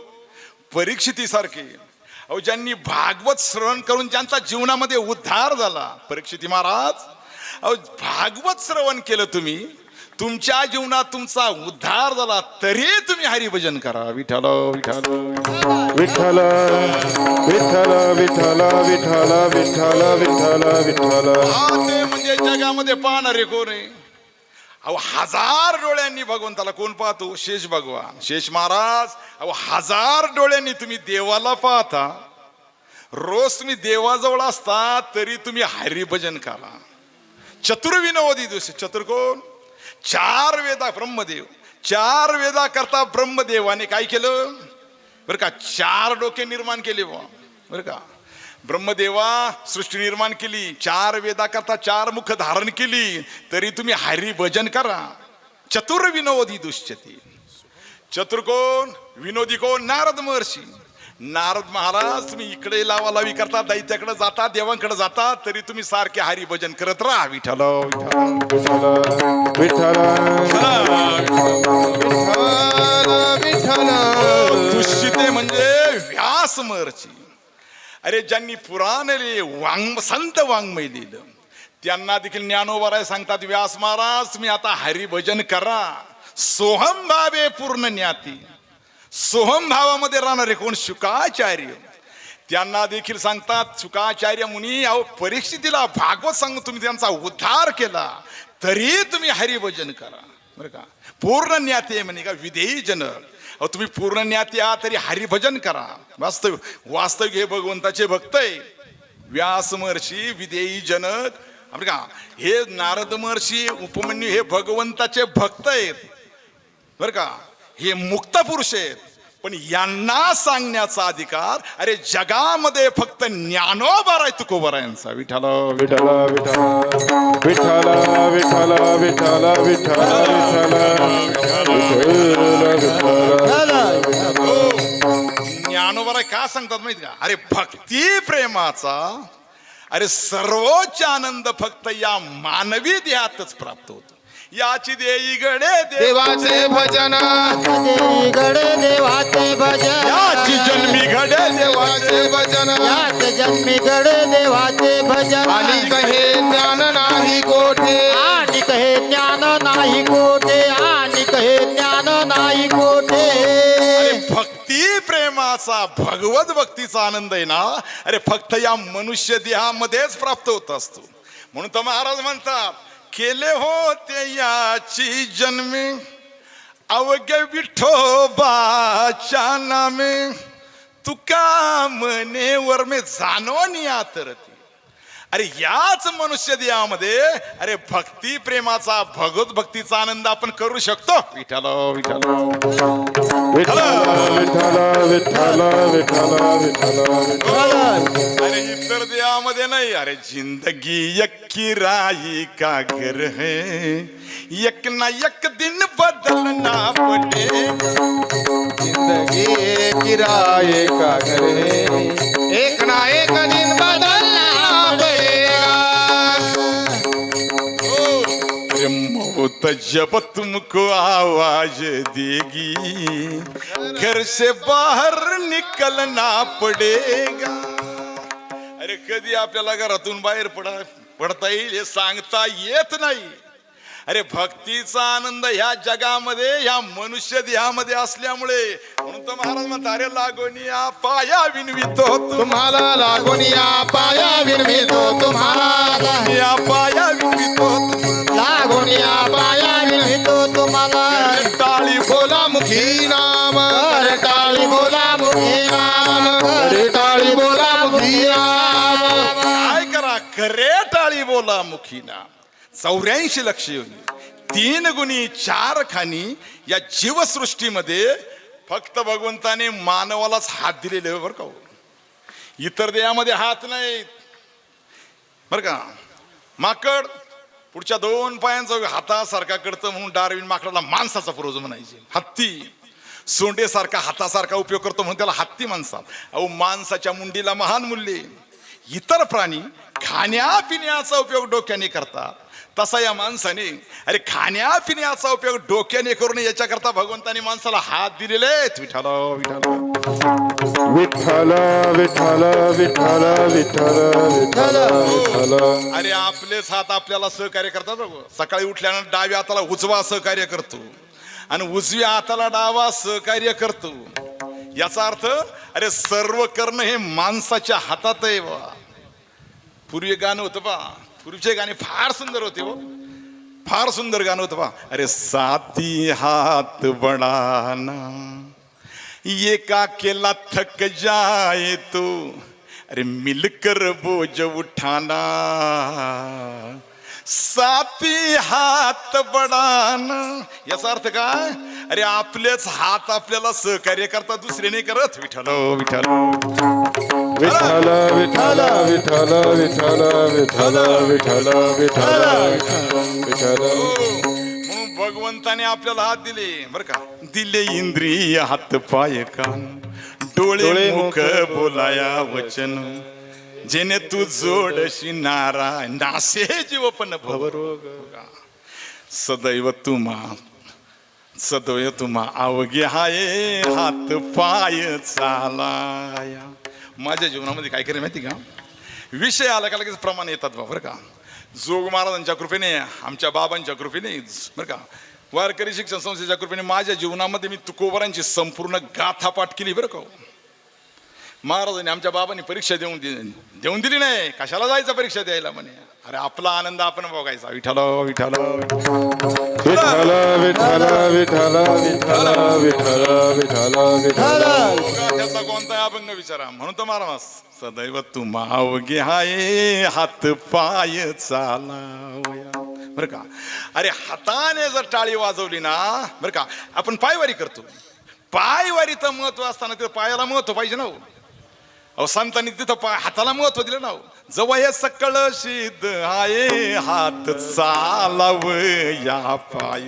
परीक्षितीसारखे. अहो ज्यांनी भागवत श्रवण करून ज्यांचा जीवनामध्ये उद्धार झाला. परीक्षिती महाराज, अहो भागवत श्रवण केलं तुम्ही, तुमच्या जीवनात तुमचा उद्धार झाला, तरी तुम्ही हरिभजन करा. विठ्ठल विठ्ठल विठ्ठल विठ्ठल विठ्ठल विठ्ठल विठ्ठल विठ्ठल विठ्ठल. हा ते म्हणजे जगामध्ये पाहणारे कोण आहे? अहो हजार डोळ्यांनी भगवंताला कोण पाहतो? शेष भगवान, शेष महाराज. अहो हजार डोळ्यांनी तुम्ही देवाला पाहता. रोज तुम्ही देवाजवळ असता तरी तुम्ही हरिभजन करा. चतुर विनोदी दिवस. चतुर कोण? चार वेदा ब्रह्मदेव. चार वेदा करता ब्रह्मदेवाने काय केलं बरं का? चार डोके निर्माण केले बरं का. ब्रह्मदेवा सृष्टी निर्माण केली, चार वेदा करता चार मुख धारण केली, तरी तुम्ही हरिभजन करा. चतुर विनोदी दुष्यती. चतुर कोण? विनोदी कोण? नारद महर्षी. नारद महाराज, तुम्ही इकडे लावालावी करता, दैत्याकडे जाता, देवांकडे जाता, तरी तुम्ही सारखे हरिभजन करत राहा. विठ्ठल विठ्ठल विठ्ठल विठ्ठल. दुष्यते म्हणजे व्यास महर्षी. अरे ज्यांनी पुराण संत वाङ्मय लिहिलं, त्यांना देखील ज्ञानोबराय सांगतात, व्यास महाराज तुम्ही आता हरिभजन करा. सोहम भावे पूर्ण ज्ञाती. सोहम भावामध्ये राहणारे कोण? शुकाचार्य. त्यांना देखील सांगतात, शुकाचार्य मुनी, अहो परीक्षितीला भागवत सांगून तुम्ही त्यांचा उद्धार केला, तरी तुम्ही हरिभजन करा बरं का. पूर्ण ज्ञाती म्हणे का? विधेयी जनक. अहो तुम्ही पूर्ण ज्ञाती आहात तरी हरिभजन करा. वास्तविक हे भगवंताचे भक्त आहे. व्यास महर्षी विधेयी जनक बरं का. हे नारद महर्षी उपमन्यू हे भगवंताचे भक्त आहेत बरं का. हे मुक्त पुरुष आहेत. पण यांना सांगण्याचा अधिकार अरे जगामध्ये फक्त ज्ञानोबराय तुकोबरायांचा. विठ्ठल विठ्ठल विठ्ठल विठ्ठल विठ्ठल विठ्ठल विठ्ठल. ज्ञानोबराय का सांगतात माहिती का? अरे भक्ती प्रेमाचा अरे सर्वोच्च आनंद फक्त या मानवी देहातच प्राप्त होतो. याची देई गडे देवाचे भजन, देई गडे देवाचे भजन, याची जन्मी घडे देवाचे भजन, याच जन्मी गडे देवाचे भजन. आणि कहे ज्ञान नाही कोठे, आणि कहे ज्ञान नाही कोठे, आणि कहे ज्ञान नाही कोठे. भक्ती प्रेमाचा भगवत भक्तीचा आनंद आहे ना, अरे फक्त या मनुष्य देहामध्येच प्राप्त होत असतो. म्हणून तर महाराज म्हणतात, केले होते याची जन्मे अवघ्या विठोबाच्या नामे, तुका मने वर मे जाणवणी आतरती. अरे याच मनुष्य देहामध्ये अरे भक्ती प्रेमाचा भगवत भक्तीचा आनंद आपण करू शकतो. विठ्ठल विठ्ठल विठ्ठल विठ्ठल विठ्ठल विठ्ठल विठ्ठल. अरे इतर देहामध्ये नाही. अरे जिंदगी एक किराई का घर है, एक ना एक दिन बदलना पड़ेगा. जिंदगी किराए का घर है, एक ना एक दिन बदलना पड़ेगा. अरे मौत जब तुमको आवाज देगी, घर से बाहर निकलना पड़ेगा. अरे कधी आपल्याला घरातून बाहेर पडता येईल हे सांगता येत नाही. अरे भक्तीचा आनंद ह्या जगामध्ये ह्या मनुष्य देहामध्ये असल्यामुळे म्हणून तर महाराज म्हणतात अरे लागोनिया पाया विनवितो तुम्हाला लागून या पाया विनवितो, तुम्हाला या पाया विनवितो लागून या पाया विनवितो तुम्हाला. टाळी बोला मुखी नाम, टाळी बोला मुखी नाम, टाळी बोला मुखी नाम. काय करा खरे टाळी बोला मुखी ना. 84 लक्ष योनी 3 गुणी 4 खानी या जीवसृष्टीमध्ये फक्त भगवंताने मानवालाच हात दिलेले बरं का. इतर देहामध्ये हात नाहीत बर का. माकड पुढच्या 2 पायांचा हातासारखा करतं म्हणून डार्विन माकडाला माणसाचा पूर्वज म्हणायचे. हत्ती सोंडेसारखा हातासारखा उपयोग करतो म्हणून त्याला हत्ती माणसात. अहो माणसाच्या मुंडीला महान मूल्य. इतर प्राणी खाण्यापिण्याचा उपयोग डोक्याने करतात, तसा या माणसाने अरे खाण्यापिण्याचा उपयोग डोक्याने करून याच्याकरता भगवंताने माणसाला हात दिलेले आहेत. विठ्ठल विठ्ठल विठ्ठल विठ्ठल विठ्ठल विठ्ठल विठ्ठल. अरे आपलेच हात आपल्याला सहकार्य करतात बघ. सकाळी उठल्यानंतर डाव्या हाताला उजवा सहकार्य करतो आणि उजव्या हाताला डावा सहकार्य करतो. याचा अर्थ अरे सर्व करणं हे माणसाच्या हातात आहे बा. पूर्वी गाणं होतं बा, पूर्वीचे गाणे फार सुंदर होते हो, फार सुंदर गाणं होतं बा. अरे साथी हात बढाना ये का केला थक जाए तो, अरे मिलकर बोझ उठाना. साथी हात बढाना याचा अर्थ काय. अरे आपलेच हात आपल्याला सहकार्य करतात, दुसरे नाही करत. विठ्ठल विठ्ठल विठ्ठल विठ्ठल विठ्ठल विठ्ठल विठ्ठल विठ्ठल विठ्ठल विठ्ठल. म्हणून भगवंताने आपल्याला हात दिले बर का. दिले इंद्रिय हात पाय कान, डोळे मुख बोलाया वचन, जेने तू जोडशी नारायण नासे जीव पण भवरोग. सदैव तुम्हा अवघे हाय हात पाय चालाया. माझ्या जीवनामध्ये काय करेल माहिती का, विषय आला का लगेच प्रमाण येतात बरं का. जोग महाराजांच्या कृपेने, आमच्या बाबांच्या कृपेने बरं का, वारकरी शिक्षण संस्थेच्या कृपेने माझ्या जीवनामध्ये मी तुकोबारांची संपूर्ण गाथा पाठ केली बरं का. महाराजांनी आमच्या बाबांनी परीक्षा देऊन दिली नाही. कशाला जायचं परीक्षा द्यायला म्हणे. अरे आपला आनंद आपण बघायचा. विठ्ठल विठ्ठल विठ्ठल विठ्ठल विठ्ठल विठ्ठल विठ्ठल विठ्ठल विठ्ठल. त्याचा कोणता अभंग विचारा. म्हणून तर महाराज सदैव तुम्हा अवघे हाय हात पाय चालावया बरं का. अरे हाताने जर टाळी वाजवली ना बरं का, आपण पायवारी करतो. पायवारीचं महत्व असताना तिथं पायाला महत्व पाहिजे ना हो. अहो संतांनी तिथं हाताला महत्व दिलं ना. जवळ हे सकळ सिद्ध आहे हात चालाव या पाय,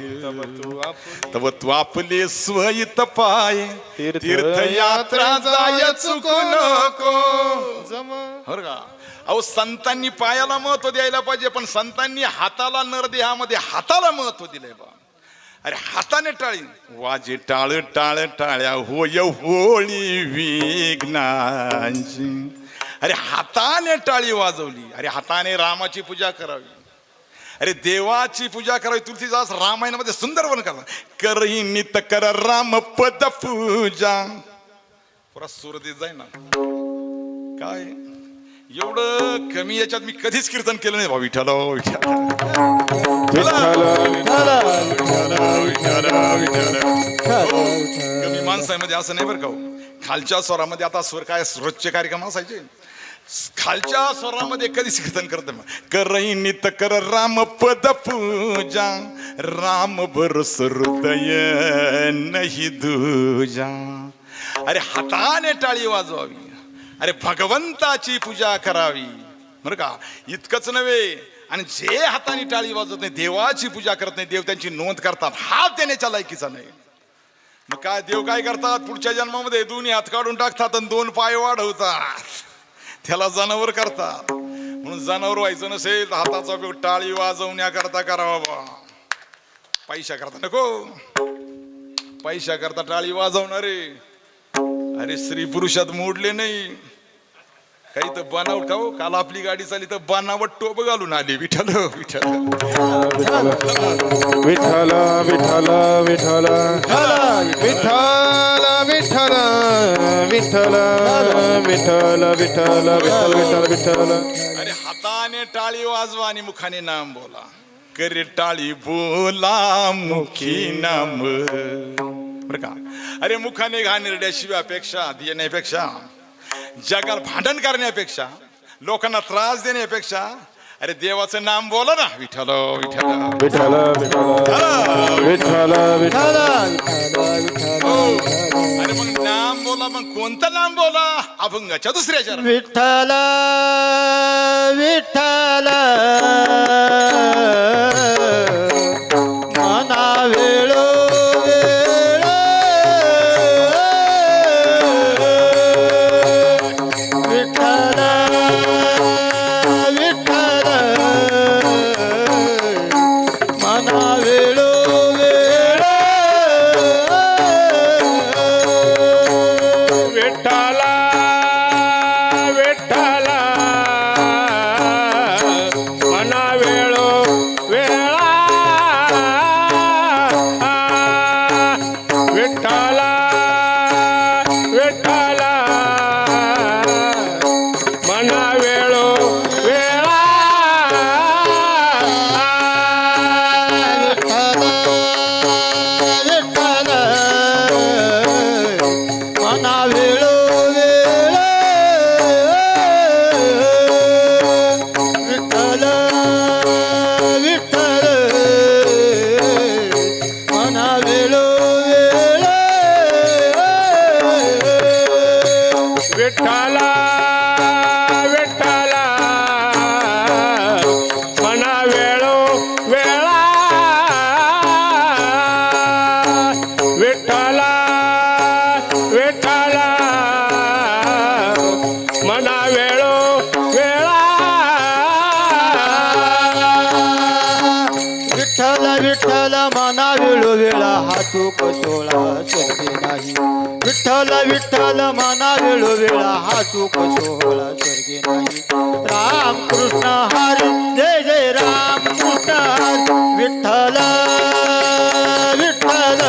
तव तू आपले स्वयत पाय तीर्थयात्रा जाय चुकू नको. बरं का. अहो संतांनी पायाला महत्व द्यायला पाहिजे, पण संतांनी हाताला नरदेहामध्ये हाताला महत्व दिलंय बा. अरे हाताने टाळी वाजे टाळ टाळ टाळ्या होय होळी विघ्नांची. अरे हाताने टाळी वाजवली. अरे हाताने रामाची पूजा करावी, अरे देवाची पूजा करावी. तुलसीदास रामायणामध्ये सुंदर वन करतात, करही नित कर राम पद पूजा. पुरा सूर देत जाय ना. काय एवढं कमी याच्यात मी कधीच कीर्तन केलं नाही भाऊ. विठ्ठल कमी माणसामध्ये असं नाही बरं का. खालच्या स्वरामध्ये आता स्वर काय रोजचे कार्यक्रम असायचे, खालच्या स्वरामध्ये कधीच कीर्तन करत करई नित कर राम पद पूजा राम बरस हृदय नाही दूजा. अरे हाताने टाळी वाजवावी, अरे भगवंताची पूजा करावी बरं का. इतकंच नव्हे, आणि जे हाताने टाळी वाजवत नाही, देवाची पूजा करत नाही, देव त्यांची नोंद करतात, हात देण्याच्या लायकीचा नाही. मग काय देव काय करतात, पुढच्या जन्मामध्ये दोन्ही हात काढून टाकतात आणि 2 पाय वाढवतात, त्याला जनावर करतात. म्हणून जनावर व्हायचं नसेल, हाताचा उपयोग टाळी वाजवण्याकरता करावा बा. पैशा करता नको, पैशा करता टाळी वाजवणारे अरे स्त्री पुरुषात मोडले नाही. काही तर बनावट खाऊ, काल आपली गाडी चालली तर बनावट टोप घालून आली. विठ्ठल विठ्ठल विठ्ठल विठ्ठल विठ्ठल विठ्ठल विठ्ठल विठ्ठल विठ्ठल विठ्ठल विठ्ठल विठ्ठल. अरे हाताने टाळी वाजवा आणि मुखाने नाम बोला. करे टाळी बोला मुखी नाम बरं का. अरे मुखाने घाणेरड्या शिव्यापेक्षा देण्यापेक्षा, जगाला भांडण करण्यापेक्षा, लोकांना त्रास देण्यापेक्षा अरे देवाचं नाम बोला ना. विठ्ठल विठ्ठल विठ्ठल विठ्ठल विठ्ठल. अरे मग नाम बोला, मग कोणतं नाम बोला. अभंगाच्या दुसऱ्या चरण विठ्ठल विठ्ठल मना वेळो विठ्ठल विठ्ठल मना वेळो विठ्ठला विठ्ठला मना वेळो वेळा विठ्ठला विठ्ठला मना वेळो वेळा विठ्ठल मना वेळो वेळ विठ्ठल विठ्ठल मना वेळो वेळ विठ्ठला विठ्ठला मना वेळो वेळा विठ्ठला विठ्ठला मना वेळो वेळा विठ्ठल विठ्ठल मना वेळो वेळा हा चूक सोळा स्वर्गी नाही. विठ्ठल विठ्ठल मना वेळो वेळा हा चूक सोहळा स्वर्गी नाही. राम कृष्ण हरी जय जय राम कृष्ण हरी. विठ्ठल विठ्ठल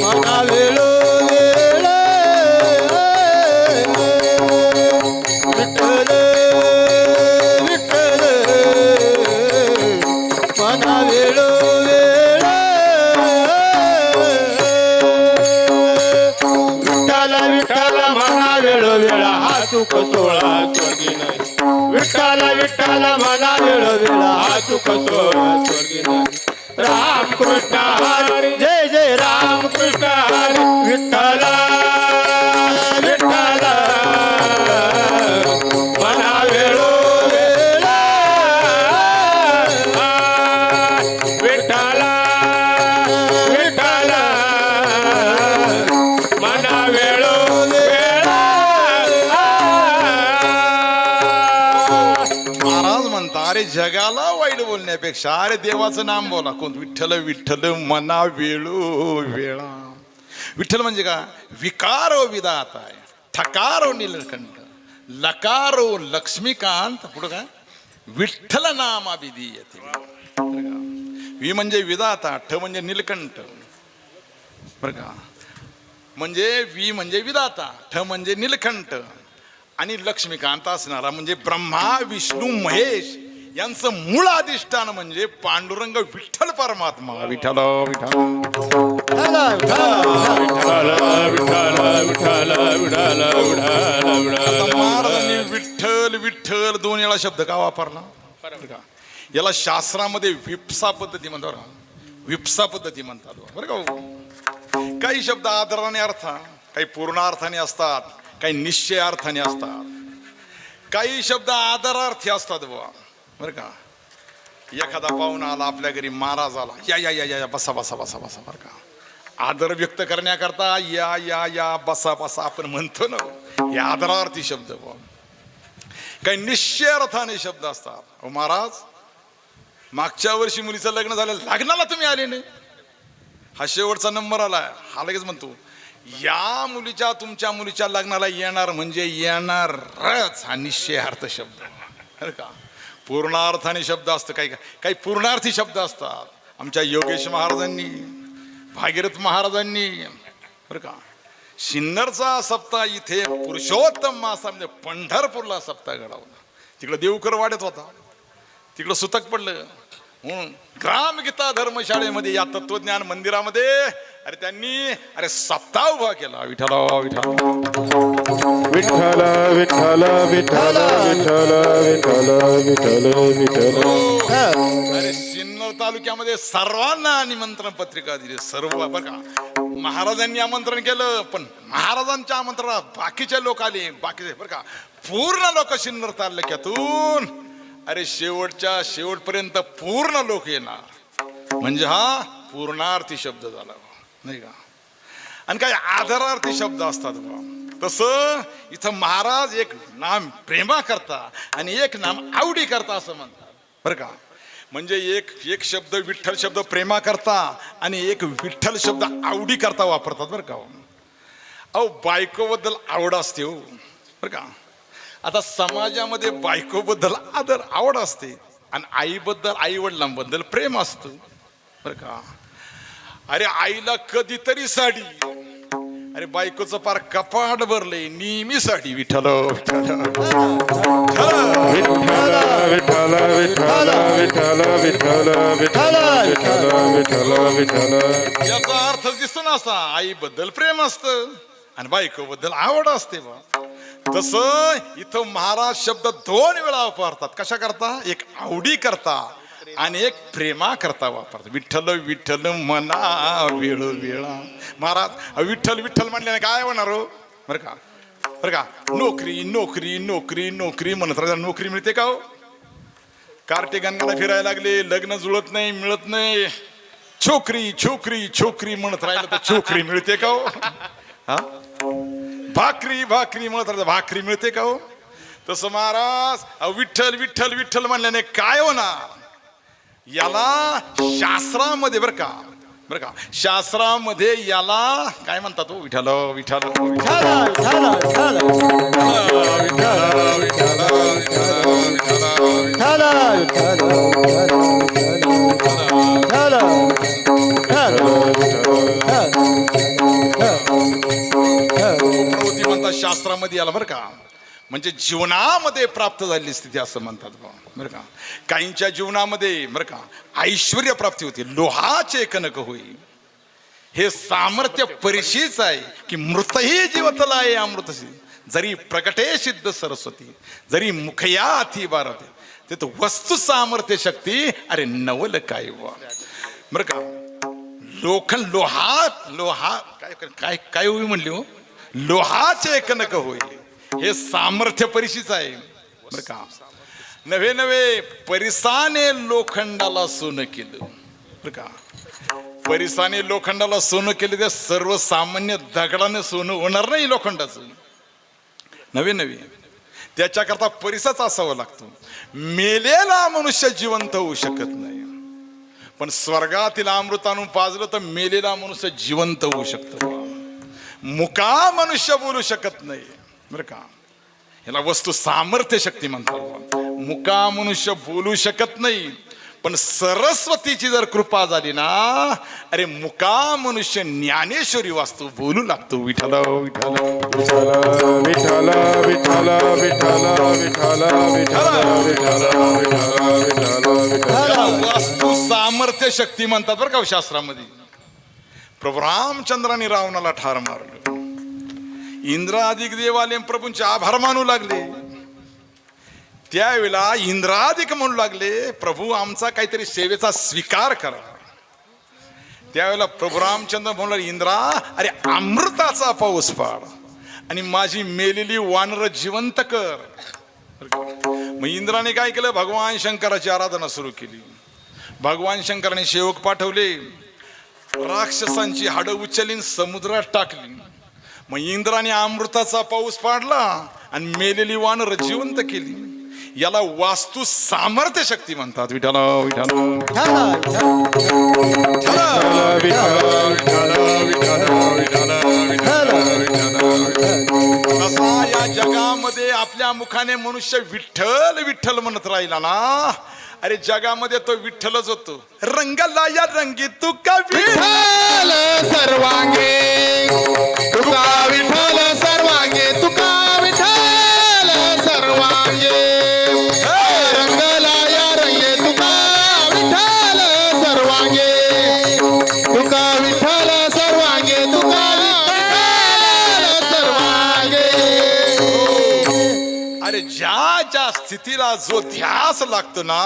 मना वेळो वेळा विठ्ठल विठ्ठल मना वेळो वेळा विठ्ठल विठ्ठल मना वेळो वेळा हा सुख सोळा स्वर्गी नाही. विठ्ठल विठ्ठल मना वेळो वेळा हा सुख सोळा स्वर्गी नाही. राम कृष्ण हरी जय जय राम कृष्ण हरी. विठ्ठल विठ्ठल मना वेळो वेळा विठ्ठला विठ्ठला मना वेळो वेळा महाराज म्हणता अरे जगाला वाईट बोलण्यापेक्षा अरे देवाचं नाम बोला. कोण विठ्ठल विठ्ठल मना वेळो वेळा. विठ्ठल म्हणजे का, विकारो विधाता आहे, ठकारो नीलकंठ, लकारो लक्ष्मीकांत, पुढं काय विठ्ठल नामा विधीयते. वि म्हणजे विधाता, ठ म्हणजे नीलकंठ बरं का. म्हणजे वि म्हणजे विधाता, ठ म्हणजे नीलकंठ, आणि लक्ष्मीकांत असणारा म्हणजे ब्रह्मा विष्णू महेश यांचं मूळ अधिष्ठान म्हणजे पांडुरंग विठ्ठल परमात्मा. विठ्ठल विठ्ठल महाराजांनी विठ्ठल विठ्ठल दोन वेळा शब्द का वापरला बरं का? याला शास्त्रामध्ये विप्सा पद्धती म्हणतात बरं का? विप्सा पद्धती म्हणतात बरं का हो? काही शब्द आदराने अर्थ काही पूर्ण अर्थाने असतात, काही निश्चय अर्थाने असतात, काही शब्द आदरार्थी असतात बुवा बरं का? एखादा पाहुणा आला आपल्या घरी, महाराज आला, या या या या बसा बसा बसा बसा बरं का? आदर व्यक्त करण्याकरता या या या बसा बसा आपण म्हणतो ना, हे आदरार्थी शब्द बुवा. काही निश्चय अर्थाने शब्द असतात. अहो महाराज, मागच्या वर्षी मुलीचं लग्न झालं, लग्नाला तुम्ही आले नाही, हा शेवटचा नंबर आलाय, हा लगेच म्हणतो या मुलीच्या तुमच्या मुलीच्या लग्नाला येणार म्हणजे येणारच, हा निश्चयार्थ शब्द बरं का? पूर्णार्थाने शब्द असतं, काही काही पूर्णार्थी शब्द असतात. आमच्या योगेश महाराजांनी, भागीरथ महाराजांनी बरं का, सिन्नरचा सप्ताह इथे पुरुषोत्तम मासामध्ये पंढरपूरला सप्ताह घडवला. तिकडं देवकर वाड्यात होता, तिकडं सुतक पडलं म्हणून ग्रामगीता धर्मशाळेमध्ये या तत्वज्ञान मंदिरामध्ये अरे त्यांनी सप्ताह उभा केला. विठ्ठल विठ्ठल विठ्ठल विठ्ठल विठ्ठल विठ्ठल विठ्ठल विठ्ठल विठ्ठल. अरे सिन्नर तालुक्यामध्ये सर्वांना निमंत्रण पत्रिका दिली, सर्व बरं का? महाराजांनी आमंत्रण केलं, पण महाराजांच्या आमंत्रणात बाकीचे लोक आले, बाकीचे बरं का? पूर्ण लोक सिन्नर तालुक्यातून अरे शेवटच्या शेवटपर्यंत पूर्ण लोक येणार म्हणजे हा पूर्णार्थी शब्द झाला नाही का? आणि काही आदरार्थी शब्द असतात बा. तसं इथं महाराज एक नाम प्रेमा करता आणि एक नाम आवडी करता असं म्हणतात बरं का? म्हणजे एक शब्द विठ्ठल शब्द प्रेमा करता आणि एक विठ्ठल शब्द आवडी करता वापरतात बरं का? अहो बायकोबद्दल आवड असते हो बरं का? आता समाजामध्ये बायकोबद्दल आदर आवड असते आणि आईबद्दल आई वडिलांबद्दल प्रेम असतं बरं का? अरे आईला कधीतरी साडी, अरे बायकोचं पार कपाट भरले नेहमी साडी. विठ्ठल विठ्ठल विठ्ठल विठ्ठल विठ्ठल विठ्ठल विठ्ठल विठ्ठल विठ्ठल. याचा अर्थ दिसतो ना असा, आईबद्दल प्रेम असतं आणि बायकोबद्दल आवड असते बा. तसं इथं महाराज शब्द दोन वेळा वापरतात. कशा करता? एक आवडी करता आणि एक प्रेमा करता वापरतात. विठ्ठल विठ्ठल मना वेळ वेळा. महाराज विठ्ठल विठ्ठल म्हणल्याने काय होणार हो बरं का? बरं का? नोकरी नोकरी नोकरी नोकरी म्हणत राहता. नोकरी मिळते का हो? कार्टे गंगाला फिरायला लागले, लग्न जुळत नाही, मिळत नाही, छोकरी छोकरी छोकरी म्हणत राहिलं तर छोकरी मिळते का हो? हा, भाकरी भाकरी म्हणत राहता, भाकरी मिळते का हो? तसं महाराज विठ्ठल विठ्ठल विठ्ठल म्हणल्याने काय होणार? याला शास्त्रामध्ये बरं का, बरं का, शास्त्रामध्ये याला काय म्हणतात हो? विठ्ठल विठ्ठल म्हणतात शास्त्रामध्ये याला बरं का? म्हणजे जीवनामध्ये प्राप्त झालेली स्थिती असं म्हणतात बरं का? काहींच्या जीवनामध्ये बरं का ऐश्वर्य प्राप्ती होती, लोहाचे कनक होई. हे सामर्थ्य परिशीच आहे की मृतही जीवतला आहे अमृतशी, जरी प्रकटे सिद्ध सरस्वती, जरी मुखया अति भारत. ते तो वस्तू सामर्थ्य शक्ती अरे नवल काय बरं का? लोखंड लोहा लोहा काय काय काय होई म्हणली हो? लोहाचे कनक होई. हे सामर्थ्य परिशीच आहे बरं का? नवे नवे परिसाने लोखंडाला सोनं केलं बरं का? परिसाने लोखंडाला सोनं केलं, ते सर्वसामान्य दगडाने सोनं होणार नाही लोखंडाचं. नवे नवे त्याच्याकरता परिसाच असावं लागतो. मेलेला मनुष्य जिवंत होऊ शकत नाही, पण स्वर्गातील अमृत आणून पाजलं तर मेलेला मनुष्य जिवंत होऊ शकतो. मुका मनुष्य बोलू शकत नाही बरं का? याला वस्तू सामर्थ्य शक्ती म्हणतात. मुका मनुष्य बोलू शकत नाही, पण सरस्वतीची जर कृपा झाली ना, अरे मुका मनुष्य ज्ञानेश्वरी वास्तू बोलू लागतो. विठ्ठल विठ्ठल विठ्ठल विठ्ठल विठ्ठल विठ्ठल विठ्ठल विठ्ठल. वास्तू सामर्थ्य शक्ती म्हणतात बरं का शास्त्रामध्ये. प्रभू रामचंद्राने रावणाला ठार मारलं. इंद्रादिक देवाले प्रभूंचे आभार मानू लागले. त्यावेळेला इंद्रादिक म्हणू लागले, प्रभू आमचा काहीतरी सेवेचा स्वीकार करा. त्यावेळेला प्रभू रामचंद्र म्हणू लागले, इंद्रा अरे अमृताचा पाऊस पाड आणि माझी मेलेली वानर जिवंत कर. मग इंद्राने काय केलं, भगवान शंकराची आराधना सुरू केली. भगवान शंकराने सेवक पाठवले, राक्षसांची हाडं उचलून समुद्रात टाकली. मग इंद्राने अमृताचा पाऊस पाडला आणि मेलेली वानर जिवंत केली. याला वास्तू सामर्थ्य शक्ती म्हणतात. विठाला विठाला असा या जगामध्ये आपल्या मुखाने मनुष्य विठ्ठल विठ्ठल म्हणत राहिला ना, अरे जगामध्ये तो विठ्ठलच होतो. रंगाला या रंगी तुका विठ्ठल सर्वांगे तुका विठ्ठल सर्वांगे तुका विठ्ठल सर्वांगे रंगला या रंगे तुका विठ्ठल सर्वांगे तुका विठ्ठल सर्वांगे तुका विठ्ठल सर्वांगे. अरे ज्या ज्या स्थितीला जो ध्यास लागतो ना,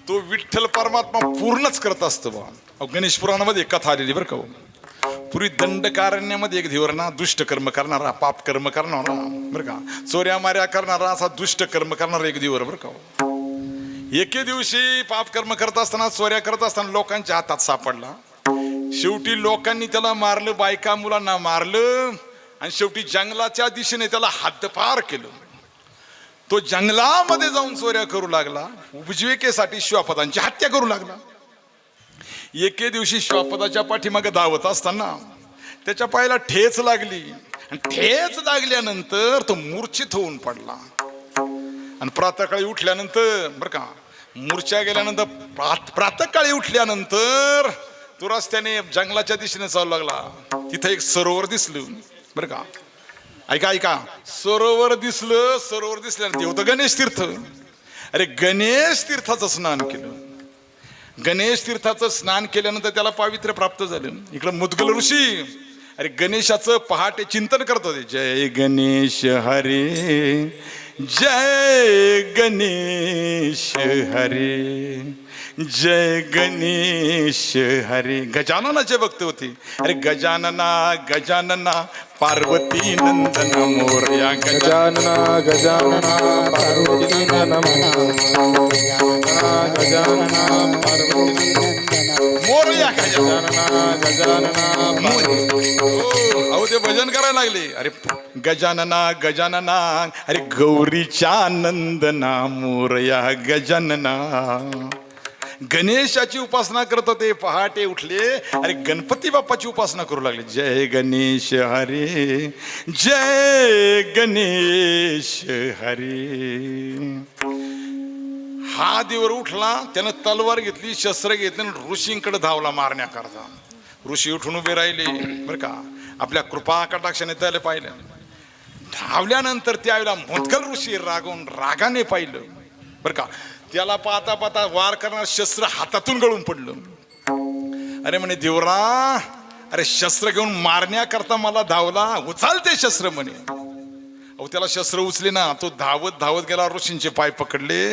तो विठ्ठल परमात्मा पूर्णच करत असतो. बा गणेश पुराणामध्ये एक कथा आलेली बरं का. पूर्वी दंडकारण्यामध्ये एक धीवर ना दुष्ट कर्म करणारा, पाप कर्म करणारा बरं का, चोऱ्या माऱ्या करणारा, असा दुष्ट कर्म करणारा एक धीवर बरं का. एके दिवशी पाप कर्म करत असताना, चोऱ्या करत असताना लोकांच्या हातात सापडला. शेवटी लोकांनी त्याला मारलं, बायका मुलांना मारलं आणि शेवटी जंगलाच्या दिशेने त्याला हद्दपार केलं. तो जंगलामध्ये जाऊन चोऱ्या करू लागला, उपजीविकेसाठी श्वापदांची हत्या करू लागला. एके दिवशी श्वापदाच्या पाठीमागे धावत असताना त्याच्या पायाला ठेच लागली आणि ठेच लागल्यानंतर तो मूर्छित होऊन पडला. आणि प्रातःकाळी उठल्यानंतर बरं का, मूर्छा गेल्यानंतर प्रातःकाळी उठल्यानंतर तो रस्त्याने जंगलाच्या दिशेने चालू लागला. तिथे एक सरोवर दिसलं बरं का. ऐका ऐका, सरोवर दिसलं. सरोवर दिसल्यानंतर ते होतं गणेश तीर्थ. अरे गणेश तीर्थाचं स्नान केलं. गणेश तीर्थाचं स्नान केल्यानंतर त्याला पावित्र्य प्राप्त झालं. इकडं मुद्गल ऋषी अरे गणेशाचं पहाटे चिंतन करत होते. जय गणेश हरे, जय गणेश हरे, जय गणेश हरे. गजाननाचे भक्त होते. अरे गजानना गजानना पार्वती नंदन मोरया. गजानना गजानना पार्वती नमः, गजानना पार्वती मोरया गजानना गजानना अहो ते भजन करायला लागले. अरे गजानना गजानना, अरे गौरीच्या नंदना मोरया गजानना. गणेशाची उपासना करत होते. पहाटे उठले, अरे गणपती बाप्पाची उपासना करू लागले. जय गणेश हरे, जय गणेश हरे. हा दिवर उठला, त्यानं तलवार घेतली, शस्त्र घेतली, ऋषींकडे धावला मारण्याकरता. ऋषी उठून उभे राहिले बरं का, आपल्या कृपा कटाक्षाने त्याला पाहिलं. धावल्यानंतर त्यावेळेला मुद्गल ऋषी रागाने पाहिलं बरं का. त्याला पाहता पाहता वार करणार शस्त्र हातातून गळून पडलं. अरे म्हणे देवरा, अरे शस्त्र घेऊन मारण्याकरता मला धावला, उचल ते शस्त्र म्हणे. अहो त्याला शस्त्र उचले ना, तो धावत धावत गेला, ऋषींचे पाय पकडले.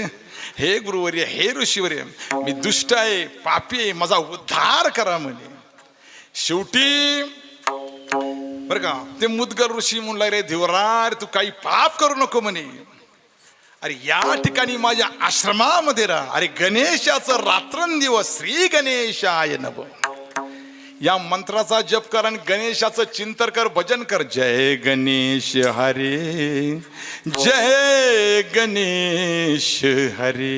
हे गुरुवर्य, हे ऋषीवर्य, मी दुष्ट आहे, पापी आहे, माझा उद्धार करा म्हणे. शेवटी बरं का ते मुद्गल ऋषी म्हणला, रे देवरा, अरे तू काही पाप करू नको म्हणे. अरे या ठिकाणी माझ्या आश्रमामध्ये राहा. अरे गणेशाचं रात्रंदिवस श्री गणेशाय नमः या मंत्राचा जप कर आणि गणेशाचं चिंतन कर, भजन कर. जय गणेश हरे, जय गणेश हरे.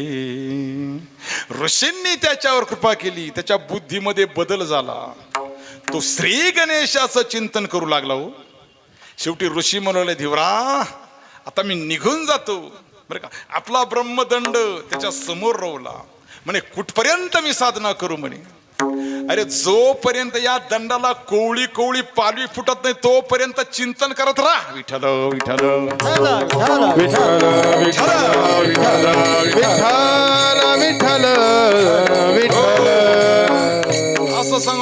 ऋषींनी त्याच्यावर कृपा केली, त्याच्या बुद्धीमध्ये बदल झाला. तो श्री गणेशाचं चिंतन करू लागला. हो शेवटी ऋषी म्हणाले, धीवरा आता मी निघून जातो बरं का. आपला ब्रह्मदंड त्याच्या समोर रोवला. म्हणे कुठपर्यंत मी साधना करू म्हणे. अरे जोपर्यंत या दंडाला कोवळी कोवळी पालवी फुटत नाही तोपर्यंत चिंतन करत राहा. विठ्ठल विठ्ठल विठ्ठल विठ्ठल विठ्ठल विठ्ठल विठ्ठल असं सांग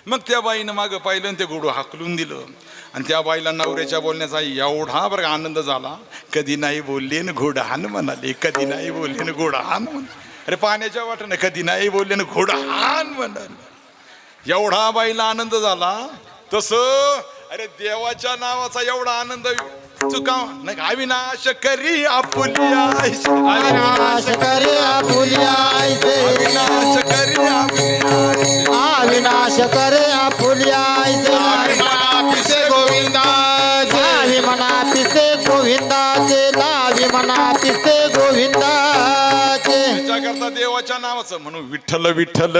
मग त्या बाईनं मागं पाहिलं आणि ते घोडं हाकलून दिलं. आणि त्या बाईला नवऱ्याच्या बोलण्याचा एवढा बरं आनंद झाला. कधी नाही बोलले न घोडं हान म्हणाले, कधी नाही बोलले न घोडं हान म्हणाले. अरे पाण्याच्या वाटेनं कधी नाही बोलले न घोडं हान म्हणाले. एवढा बाईला आनंद झाला. तसं अरे देवाच्या नावाचा एवढा आनंद चुका नाही. अविनाश करी आपुलिया, अविनाश करे आपुलिया ऐसे, अविनाश करी आपुलिया, अविनाश करे आपुलिया ऐसे. पिसे गोविंदाचे, लावी म्हणा पिसे गोविंदाचे, लावी म्हणा पिसे गोविंदाचे. करता देवाच्या नावाचं म्हणून विठ्ठल विठ्ठल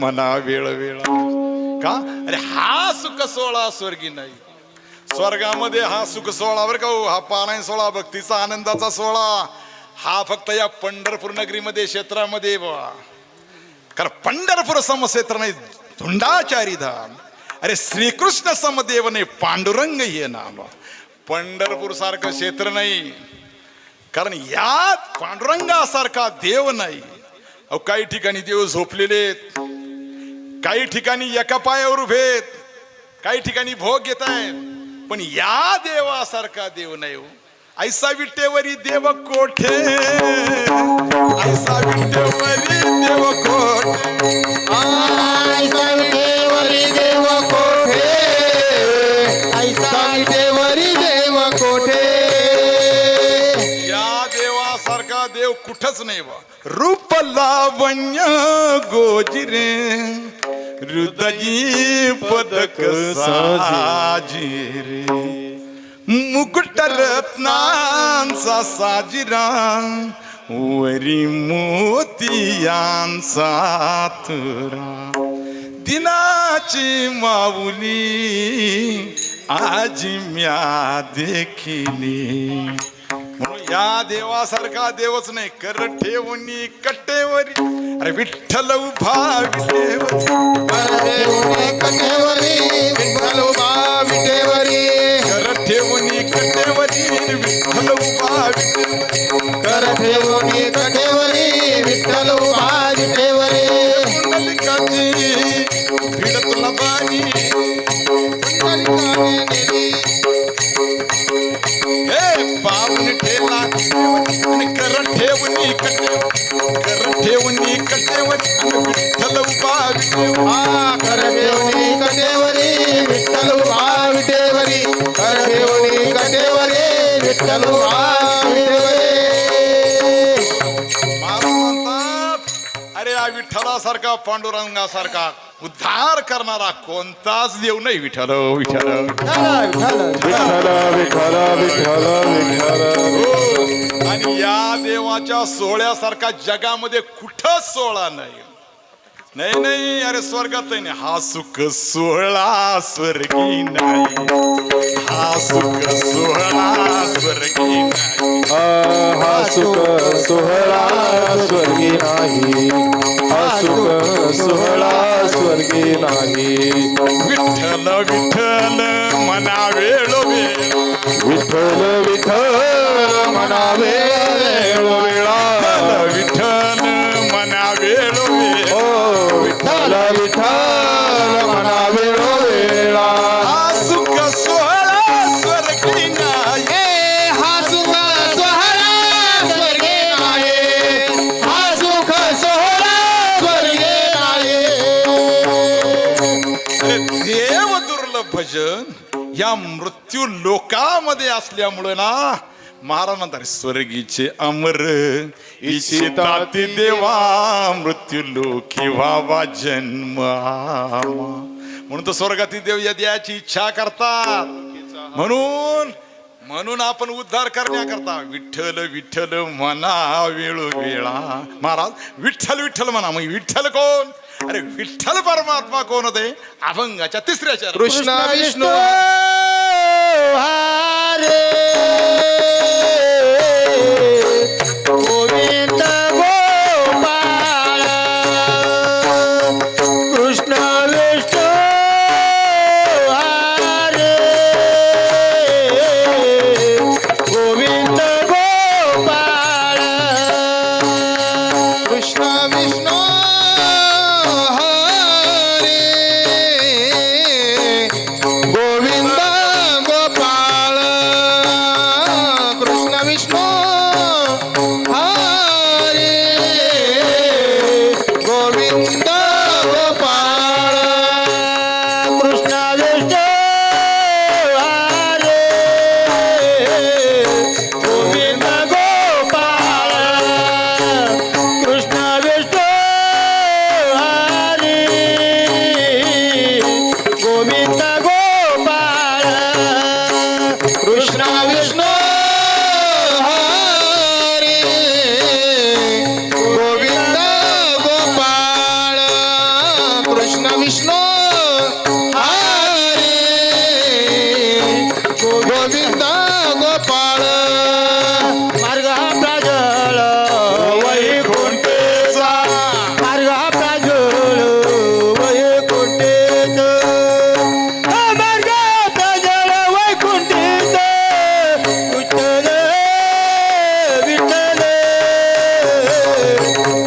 मना वेळ वेळ का. अरे हा सुख सोहळा स्वर्गी नाही. स्वर्गामध्ये हा सुख सोहळा बरं का हो, हा पारायण सोहळा भक्तीचा आनंदाचा सोहळा हा फक्त या पंढरपूर नगरीमध्ये क्षेत्रामध्ये बा. कारण पंढरपूर समक्षेत्र नाही धुंडाचारी धाम. अरे श्रीकृष्ण समदेव नाही पांडुरंग हे नाम. पंढरपूर सारखं क्षेत्र नाही, कारण यात पांडुरंगासारखा देव नाही. अहो काही ठिकाणी देव झोपलेले आहेत, काही ठिकाणी एका पायावर उभेत, काही ठिकाणी भोग घेत आहेत, पण या देवासारखा देव नाही हो. ऐसा विटेवरी देव कोठे, ऐसा विटेवरी देव कोठे, ऐसा विठेवरी देव कोठे, ऐसा देवरी देव कोठे. या देवासारखा देव कुठंच नाही बा. रूप लावण्य गोजिरे, हृदयी पदक साजिरे, मुकुट रत्नांचा साजिरा, वरी मोतियांचा तुरा, दिनाची माऊली आज म्या देखिली. म्हणून या देवासारखा देवच नाही. कर ठेवणी कट्टेवरी, अरे विठ्ठल उभा विटेवरी, कटेवरी विठ्ठल उभा विटेवरी, कर ठेवणी कट्टेवरी विठ्ठल उभा विटेवरी, कर ठेवणी कटेवरी विठ्ठल उभा विटेवरी. पुंडलिकाची भिड तुला बाई, हे पाऊन ठेला आणि कर ठेवणी कट्टेवरी, कर ठेवणी कट्टेवरी विठ्ठल उभा विटेवरी. हा कर ठेवणी कटेवरी विठ्ठल उभा विटेवरी, कर ठेवणी कटेवरी विठ्ठल उभा विटेवरी. महाराज म्हणतात अरे या विठ्ठलासारखा पांडुरंगासारखा उद्धार करणारा कोणताच देव नाही. विठ्ठल विठ्ठल विठ्ठल विठ्ठल विठ्ठल विठ्ठल. हो. आणि या देवाच्या सोहळ्यासारखा जगामध्ये कुठंच सोहळा नाही. नाही नाही अरे स्वर्गात नाही. हा सुख सोहळा स्वर्गी नाही, हा सुख सोहळा स्वर्गी नाही. हा सुख सोहळा स्वर्गी नाही, हा सुख सोहळा स्वर्गी नाही. विठ्ठल विठ्ठल मना वेळोवेळ, विठ्ठल विठ्ठल म्हणावे वेळोवेळा, विठ्ठल मना वेळोवेळ, ओ विठ्ठल विठ्ठल म्हणावे वेळोवेळा. हा सुख सोहळा स्वर्गी नाही, हा सुख सोहळा स्वर्गे नाही, हा सुख सोहळा स्वर्गे नाही. अरे देव दुर्लभ भजन या मृत्यू लोकामध्ये असल्यामुळे ना महाराज म्हणतात स्वर्गीचे अमर इच्छिता ते देवा मृत्यू लोकी व्हावा जन्म आमा. म्हणून तर स्वर्गातील देव याची इच्छा करतात. म्हणून आपण उद्धार करण्याकरता विठ्ठल विठ्ठल म्हणा वेळोवेळा. महाराज विठ्ठल विठ्ठल म्हणा. मग विठ्ठल कोण. अरे विठ्ठल परमात्मा कोण होते. अभंगाच्या तिसऱ्या चरणात कृष्ण विष्णू हरे गोविंद गोपाळ कृष्ण विष्णू हरे गोविंद गोपाळ कृष्ण विष्णू हरे कृष्ण विष्णू हरी गोविंद गोपाळ कृष्ण विष्णू हरी गोविंद गोपाळ मार्ग हा प्राजळ वैकुंठेचा मार्ग हा प्राजळ वैकुंठेचा मार्ग हा प्राजळ वैकुंठेचा विठ्ठल विठ्ठल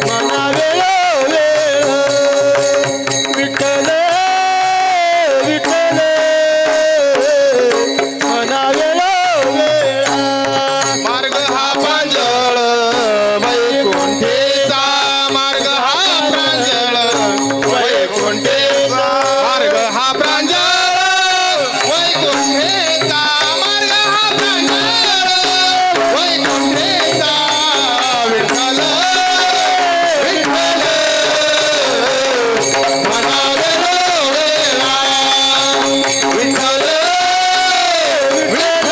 मना वेळ वेळ विठ्ठल विठ्ठल मना वेळ वेळ मार्ग हा प्रांजळ वैकुंठेचा मार्ग हा प्रांजळ वैकुंठेचा मार्ग हा प्रांजळ वैकुंठेचा मार्ग हा प्रांजळ वैकुंठेचा विठ्ठल विठ्ठल मना वेळोवेळा विठ्ठल विठ्ठल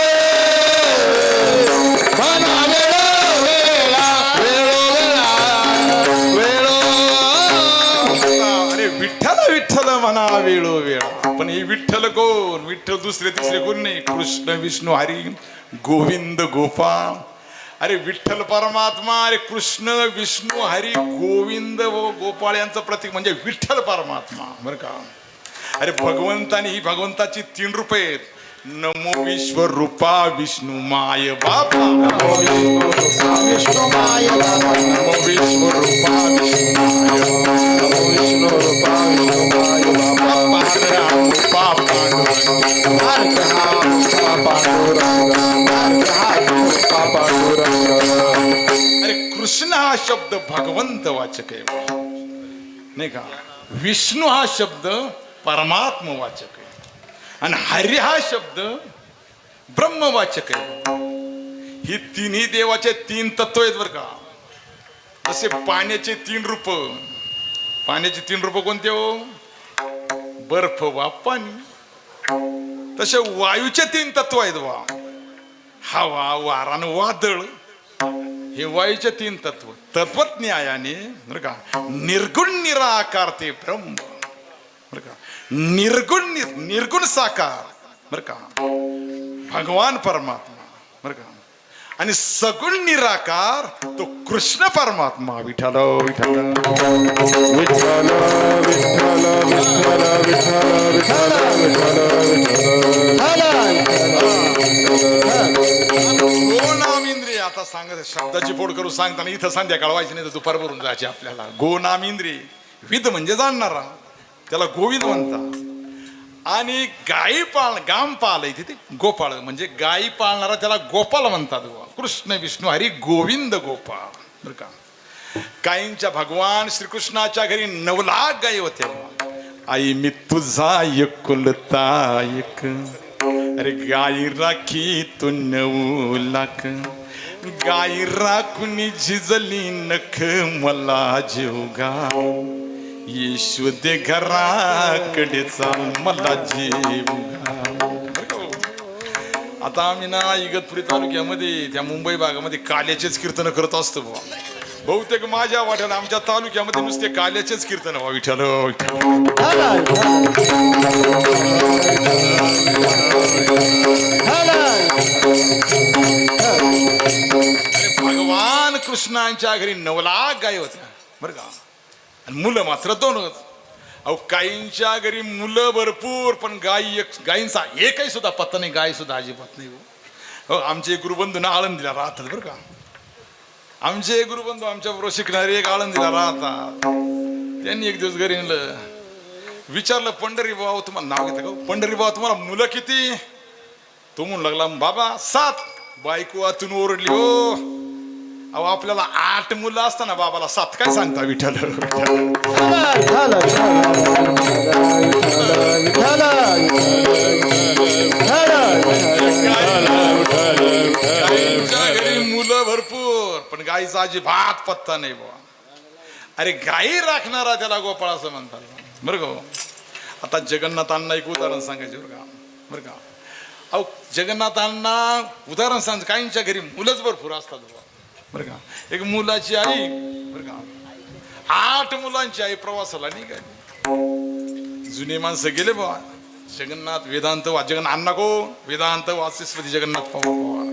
मना वेळोवेळा अरे विठ्ठल विठ्ठल म्हणा वेळो वेळा. पण हे विठ्ठल कोण? विठ्ठल दुसरे तिसरे कोण नाही. कृष्ण विष्णू हरी गोविंद गोपाळ. अरे विठ्ठल परमात्मा, अरे कृष्ण विष्णू हरी गोविंद व गोपाळ यांचं प्रतीक म्हणजे विठ्ठल परमात्मा बरं का. अरे भगवंतानी ही भगवंताची 3 रूप आहेत. नमो विश्वरूपा विष्णू माय बापा नमो विष्णू माय नमो विश्वरूपा विष्णू माय नमो विष्णुरूपा विष्णू माय बापा अरे कृष्ण हा शब्द भगवंत वाचक आहे नाही का. विष्णू हा शब्द परमात्म वाचक आहे आणि हरी हा शब्द ब्रह्मवाचक आहे. ही तिन्ही देवाचे 3 तत्व आहेत बरं का. जसे पाण्याचे 3 रूप. पाण्याचे 3 रूप कोणते हो? बर्फ वा पाणी. तसे वायूचे 3 तत्व आहेत वा. हवा वारा आणि वादळ. हे वायूचे 3 तत्व. तत्वज्ञायाने बरं का निर्गुण निराकार ते ब्रह्म बरं का. निर्गुण साकार बरं का भगवान परमात्मा बरं का. आणि सगुण निराकार तो कृष्ण परमात्मा विठ्ठल विठ्ठल विठ्ठल विठ्ठल विठ्ठल विठ्ठल गो नाम इंद्रिय. आता सांगत शब्दाची फोड करून सांगताना इथं संध्याकाळ व्हायची नाही तर दुपार भरून जायची आपल्याला. गो नाम इंद्रिय. विद म्हणजे जाणणारा त्याला गोविंद म्हणतात. आणि गायी गाम पाल आहे तिथे गोपाळ म्हणजे गायी पाळणारा त्याला गोपाल म्हणतात. कृष्ण विष्णू हरी गोविंद गोपाळ बरं का. गायींच्या भगवान श्रीकृष्णाच्या घरी 9 लाख गायी होत्या. आई मी तुझा एकुलता एक. अरे गाई राखी तू 9 लाख. गाई राखून झिजली नख मला जीवगा. येशू दे घराकडेचा मला जीव. आता आम्ही ना इगतपुरी तालुक्यामध्ये त्या मुंबई भागामध्ये काल्याचेच कीर्तन करत असतो बुवा. बहुतेक माझ्या वाट्याला आमच्या तालुक्यामध्ये नुसते काल्याचेच कीर्तन व्हा. विठ्ठल भगवान कृष्णांच्या घरी 9 लाख गाय होत्या बरं का. आणि मुलं मात्र 2 होत. अहो काहींच्या घरी मुलं भरपूर पण गायींचा एकही सुद्धा पत्ता नाही. गाय सुद्धा अजिबात नाही हो. आमचे गुरुबंधू ना आळंदीला राहतात बरं का. आमचे गुरुबंधू आमच्या बरोबर शिकणारे एक आळंदीला राहतात. त्यांनी एक दिवस घरी नेलं. विचारलं पंढरी बाबा तुम्हाला नाव घेतं का? पंढरी बाबा तुम्हाला मुलं किती? तो म्हणू लागला बाबा 7. बायको आतून ओरडली हो. अहो आपल्याला 8 मुलं असताना बाबाला 7 काय सांगता विठ्ठल. घरी मुलं भरपूर पण गाईचा अजिबात पत्ता नाही बुवा. अरे गाई राखणारा त्याला गोपाळ असं म्हणतात बरं का. आता जगन्नाथांना एक उदाहरण सांगायचे बरं का. अहो जगन्नाथांना उदाहरण सांग, काहींच्या घरी मुलंच भरपूर असतात बाबा, बरं का. एक मुलाची आई, बरं का, 8 मुलांची आई प्रवासाला निघाली. जुने माणसं गेले बाबा जगन्नाथ वेदांत जगन्नाथ अण्णा को वेदांत वाचस्पती जगन्नाथ पवार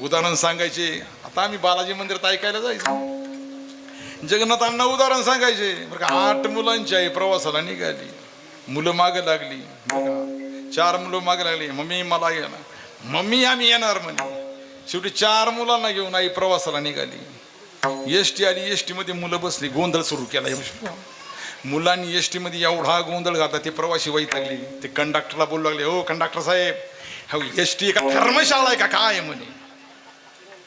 उदाहरण सांगायचे. आता आम्ही बालाजी मंदिरात ऐकायला जायचो. जगन्नाथ अण्णा उदाहरण सांगायचे, बरं का. 8 मुलांची आई प्रवासाला निघाली. मुलं मागं लागली, बरं का. 4 मुलं मागं लागली. मम्मी मला येणार, मम्मी आम्ही येणार म्हणे. शेवटी 4 मुलांना घेऊन आई प्रवासाला निघाली. एसटी आली. एसटी मध्ये मुलं बसली. गोंधळ सुरू केला. मुलांनी एसटी मध्ये एवढा गोंधळ घातला ते प्रवासी वैतागली. ते कंडक्टरला बोलू लागले, हो कंडक्टर साहेब, हो एसटी का धर्मशाळा आहे का काय म्हणे,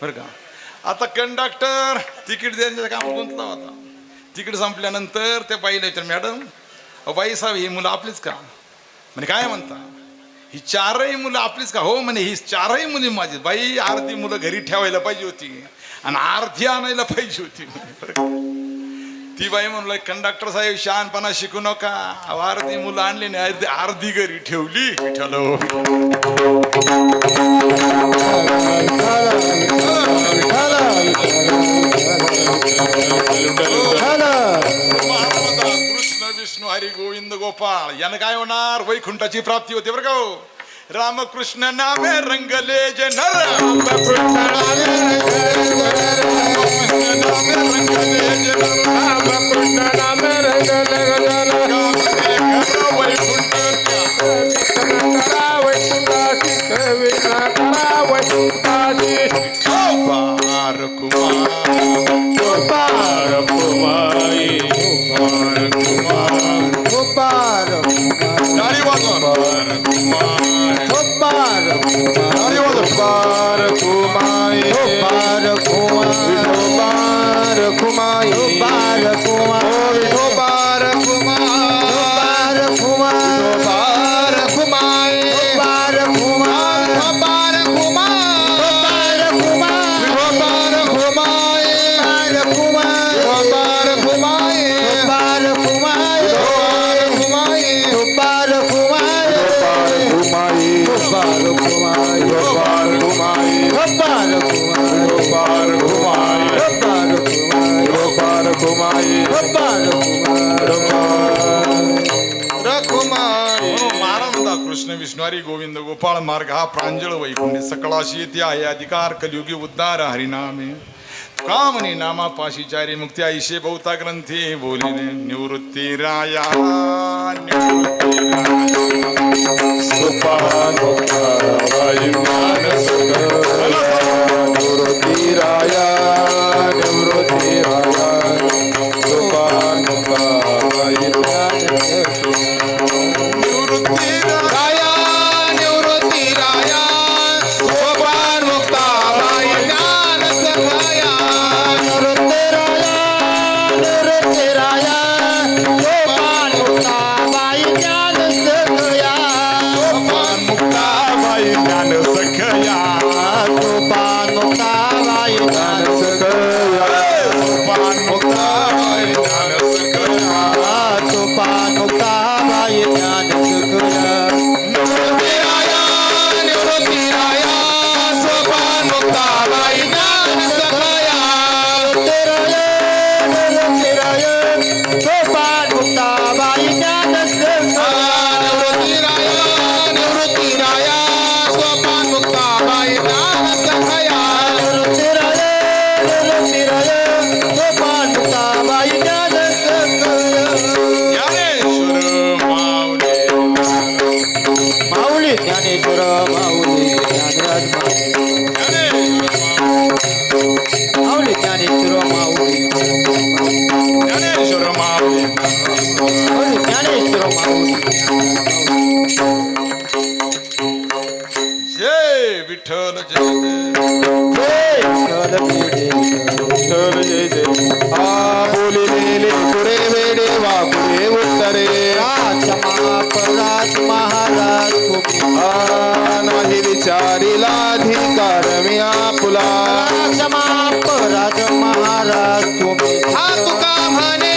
बरं का. आता कंडक्टर तिकीट द्यायचं काम गुंतला होता. तिकीट संपल्यानंतर ते बाईला विचार, मॅडम बाई साहेब ही मुलं आपलीच का म्हणे. काय म्हणता, ही 4ही मुलं आपलीच का. हो म्हणे ही 4ही मुली माझी. बाई अर्धी मुलं घरी ठेवायला पाहिजे होती आणि अर्धी आणायला पाहिजे होती. ती बाई म्हणलं, कंडक्टर साहेब शहाणपणा शिकू नका, अर्धी मुलं आणली नाही अर्धी घरी ठेवली. विठ्ठल कृष्ण विष्णू हरी गोविंद गोपाळ यानं काय होणार, वैकुंठाची प्राप्ती होते बरं का. हो रामकृष्ण नामे रंगले जे नर, रामकृष्ण नामे रंगले जे नर, रामकृष्ण नामे रंगले वैकुंठ वैकुंठाची कविता करा वैकुंठाची. पार कुमार पार कुमारी पार कुमार पार टाळी वाजवा. पार पार कुमाई पार पार कुमाई पार कुमार पार कुमार पार कुमार पार कुमाई पार कुमार पार कुमार पार कुमार पार कुमाई पार कुमार पार कुमाई पार कुमार पार कुमाई पार कुमार पार कुमाई पार कुमार पार कुमाई पार पार कुमार कुमाई पार रखुमाई. महाराज म्हणता, कृष्ण विष्णू हरी गोविंद गोपाळ मार्ग हा प्रांजळ वैकुंठ सकळाशी येते आहे अधिकार कलियुगी उद्धार हरिनामे. कामनी नामा पाशी चारी मुक्ती आईशे बहुता ग्रंथी बोलिले निवृत्ती राया निवृत्ती निवृत्ती राया निवृत्ती राया निवृत्ती राया निवृत्ती राया सोपान मुक्ताबाई ज्ञान सखाया. निवृत्ती राया सोपान मुक्ताबाई ज्ञान सखया. सोपान मुक्ताबाई ज्ञान सखया. सोपान मुक्ताबाई ज्ञान सखया सोपान मुक्ताबाई ज्ञान सखया. सोपान मुक्ताबाई ज्ञान सखया. निवृत्ती राया निवृत्ती राया सोपान मुक्ताबाई ज्ञान सखाया. निवृत्ती राया सोपान मुक्ताबाई ज्ञान सखया. निवृत्ती राया निवृत्ती राया सोपान मुक्ताबाई ज्ञान सखाया. निवृत्ती राया सोपान मुक्ताबाई ज्ञान सखया. ज्ञानेश्वर माऊली माऊली ज्ञानेश्वर माऊली ज्ञानराज माऊली ज्ञानेश्वर माऊली ज्ञानेश्वर माऊली माऊली ज्ञानेश्वर माऊली जय विठ्ठल जय विठ्ठल जय जय. आ बोलिलेले पुरे वेडे वाकुळे उत्तरे. राज महाराज तुम्ही आ नाही विचारिला अधिकार मी आपुला. राज महाराज तुम्ही हा तुका म्हणे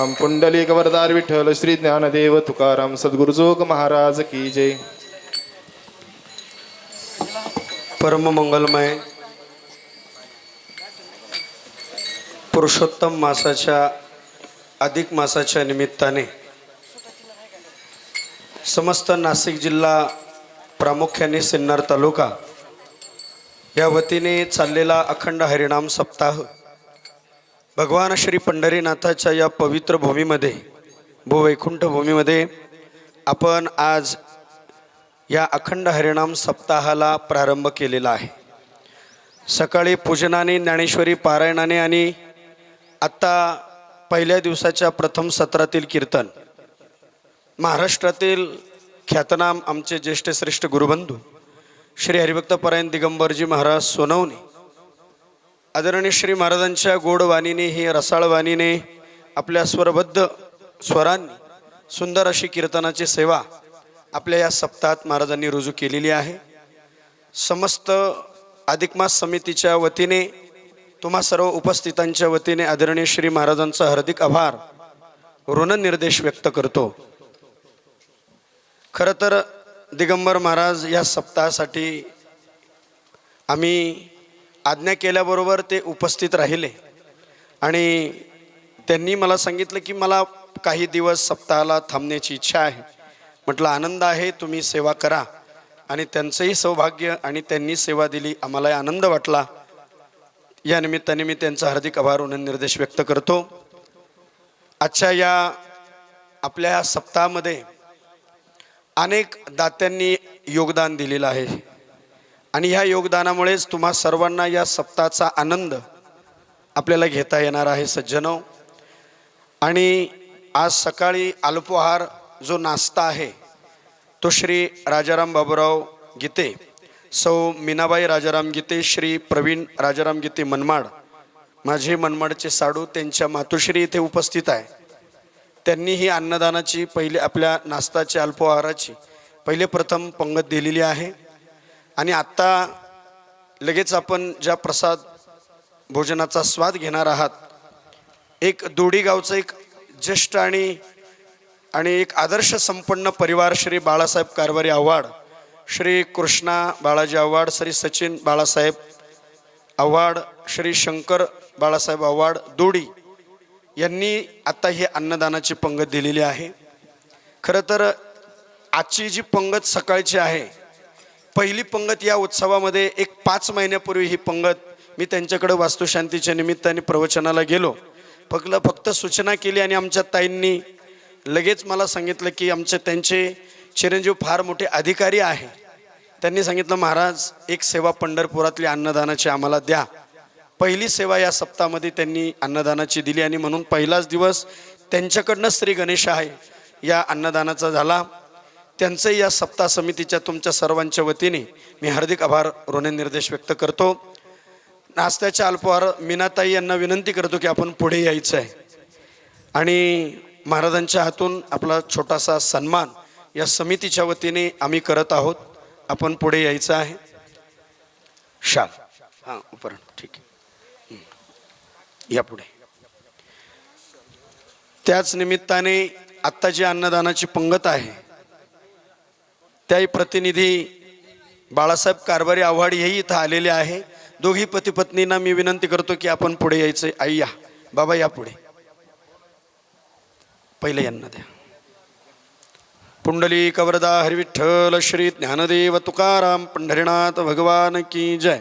तुकाराम पुंडलिक वरदार विठ्ठल श्री ज्ञानदेव तुकाराम सद्गुरुजोग महाराज की जय. परम मंगलमय पुरुषोत्तम मासाच्या अधिक मासाच्या निमित्ताने समस्त नाशिक जिल्हा प्रामुख्याने सिन्नर तालुका या वतीने चाललेला अखंड हरिनाम सप्ताह भगवान श्री पंढरीनाथाच्या या पवित्र भूमीमध्ये भूवैकुंठ भूमीमध्ये आपण आज या अखंड हरिनाम सप्ताहाला प्रारंभ केलेला आहे. सकाळी पूजनाने ज्ञानेश्वरी पारायणाने आणि आत्ता पहिल्या दिवसाच्या प्रथम सत्रातील कीर्तन महाराष्ट्रातील ख्यातनाम आमचे ज्येष्ठ श्रेष्ठ गुरुबंधू श्री हरिभक्तपरायण दिगंबरजी महाराज सोनवणे आदरणीय श्री महाराजांच्या गोड वाणीने ही रसाळ वाणीने आपल्या स्वरबद्ध स्वरांनी सुंदर अशी कीर्तनाची सेवा आपल्या या सप्ताहात महाराजांनी रुजू केलेली आहे. समस्त अधिक मास समितीच्या वतीने तुम्हा सर्व उपस्थितांच्या वतीने आदरणीय श्री महाराजांचा हार्दिक आभार ऋणनिर्देश व्यक्त करतो. खरं तर दिगंबर महाराज या सप्ताहासाठी आम्ही आज्ञा केल्याबरोबर ते उपस्थित राहिले आणि त्यांनी मला सांगितलं की मला काही दिवस सप्ताहाला थांबण्याची इच्छा आहे. म्हटलं आनंद आहे, तुम्ही सेवा करा. आणि त्यांचंही सौभाग्य आणि त्यांनी सेवा दिली, आम्हालाही आनंद वाटला. या निमित्ताने मी त्यांचा हार्दिक आभार ऋणनिर्देश व्यक्त करतो. आजच्या या आपल्या सप्ताहामध्ये अनेक दात्यांनी योगदान दिलेलं आहे आणि ह्या योगदानामुळेच तुम्हा सर्वांना या सप्ताहाचा आनंद आपल्याला घेता येणार आहे सज्जनो. आणि आज सकाळी अल्पोहार जो नाश्ता आहे तो श्री राजाराम बाबूराव गीते, सौ मीनाबाई राजाराम गीते, श्री प्रवीण राजाराम गीते मनमाड, माझे मनमाडचे साडू, त्यांच्या मातोश्री इथे उपस्थित आहे. त्यांनी ही अन्नदानाची पहिले आपल्या नाश्ताच्या अल्पोहाराची पहिले प्रथम पंगत दिलेली आहे. आणि आत्ता लगेच आपण ज्या प्रसाद भोजनाचा स्वाद घेणार आहात, एक दोडी गावचं एक ज्येष्ठ आणि एक आदर्श संपन्न परिवार श्री बाळासाहेब कारभारी आव्हाड, श्री कृष्णा बाळाजी आव्हाड, श्री सचिन बाळासाहेब आव्हाड, श्री शंकर बाळासाहेब आव्हाड दोडी यांनी आता ही अन्नदानाची पंगत दिलेली आहे. खरं तर आजची जी पंगत सकाळची आहे, पहिली पंगत या उत्सवामध्ये एक 5 महिन्यापूर्वी ही पंगत मी त्यांच्याकडे वास्तुशांतीच्या निमित्ताने प्रवचनाला गेलो. फक्त सूचना केली आणि आमच्या ताईंनी लगेच मला सांगितलं की त्यांचे चिरंजीव फार मोठे अधिकारी आहे. त्यांनी सांगितलं महाराज एक सेवा पंढरपुरातली अन्नदानाची आम्हाला द्या. पहिली सेवा या सप्ताहामध्ये त्यांनी अन्नदानाची दिली आणि म्हणून पहिलाच दिवस त्यांच्याकडनं श्री गणेश आहे या अन्नदानाचा झाला. त्यांचंही या सप्ताह समितीच्या तुमच्या सर्वांच्या वतीने मी हार्दिक आभार ऋणनिर्देश व्यक्त करतो. नाश्त्याच्या अल्पहार मीनाताई यांना विनंती करतो की आपण पुढे यायचं आहे आणि महाराजांच्या हातून आपला छोटासा सन्मान या समितीच्या वतीने आम्ही करत आहोत. आपण पुढे यायचं आहे. शाल हां उपरण ठीक आहे, या पुढे. त्याच निमित्ताने आत्ता जी अन्नदानाची पंगत आहे त्याही प्रतिनिधी बाळासाहेब कारभारी आव्हाड हेही इथं आलेले आहे. दोघी पती पत्नींना मी विनंती करतो की आपण पुढे यायचं. आई या, बाबा या पुढे, पहिले यांना द्या. पुंडलिक वरदा हरिविठ्ठल श्री ज्ञानदेव तुकाराम पंढरीनाथ भगवान की जय.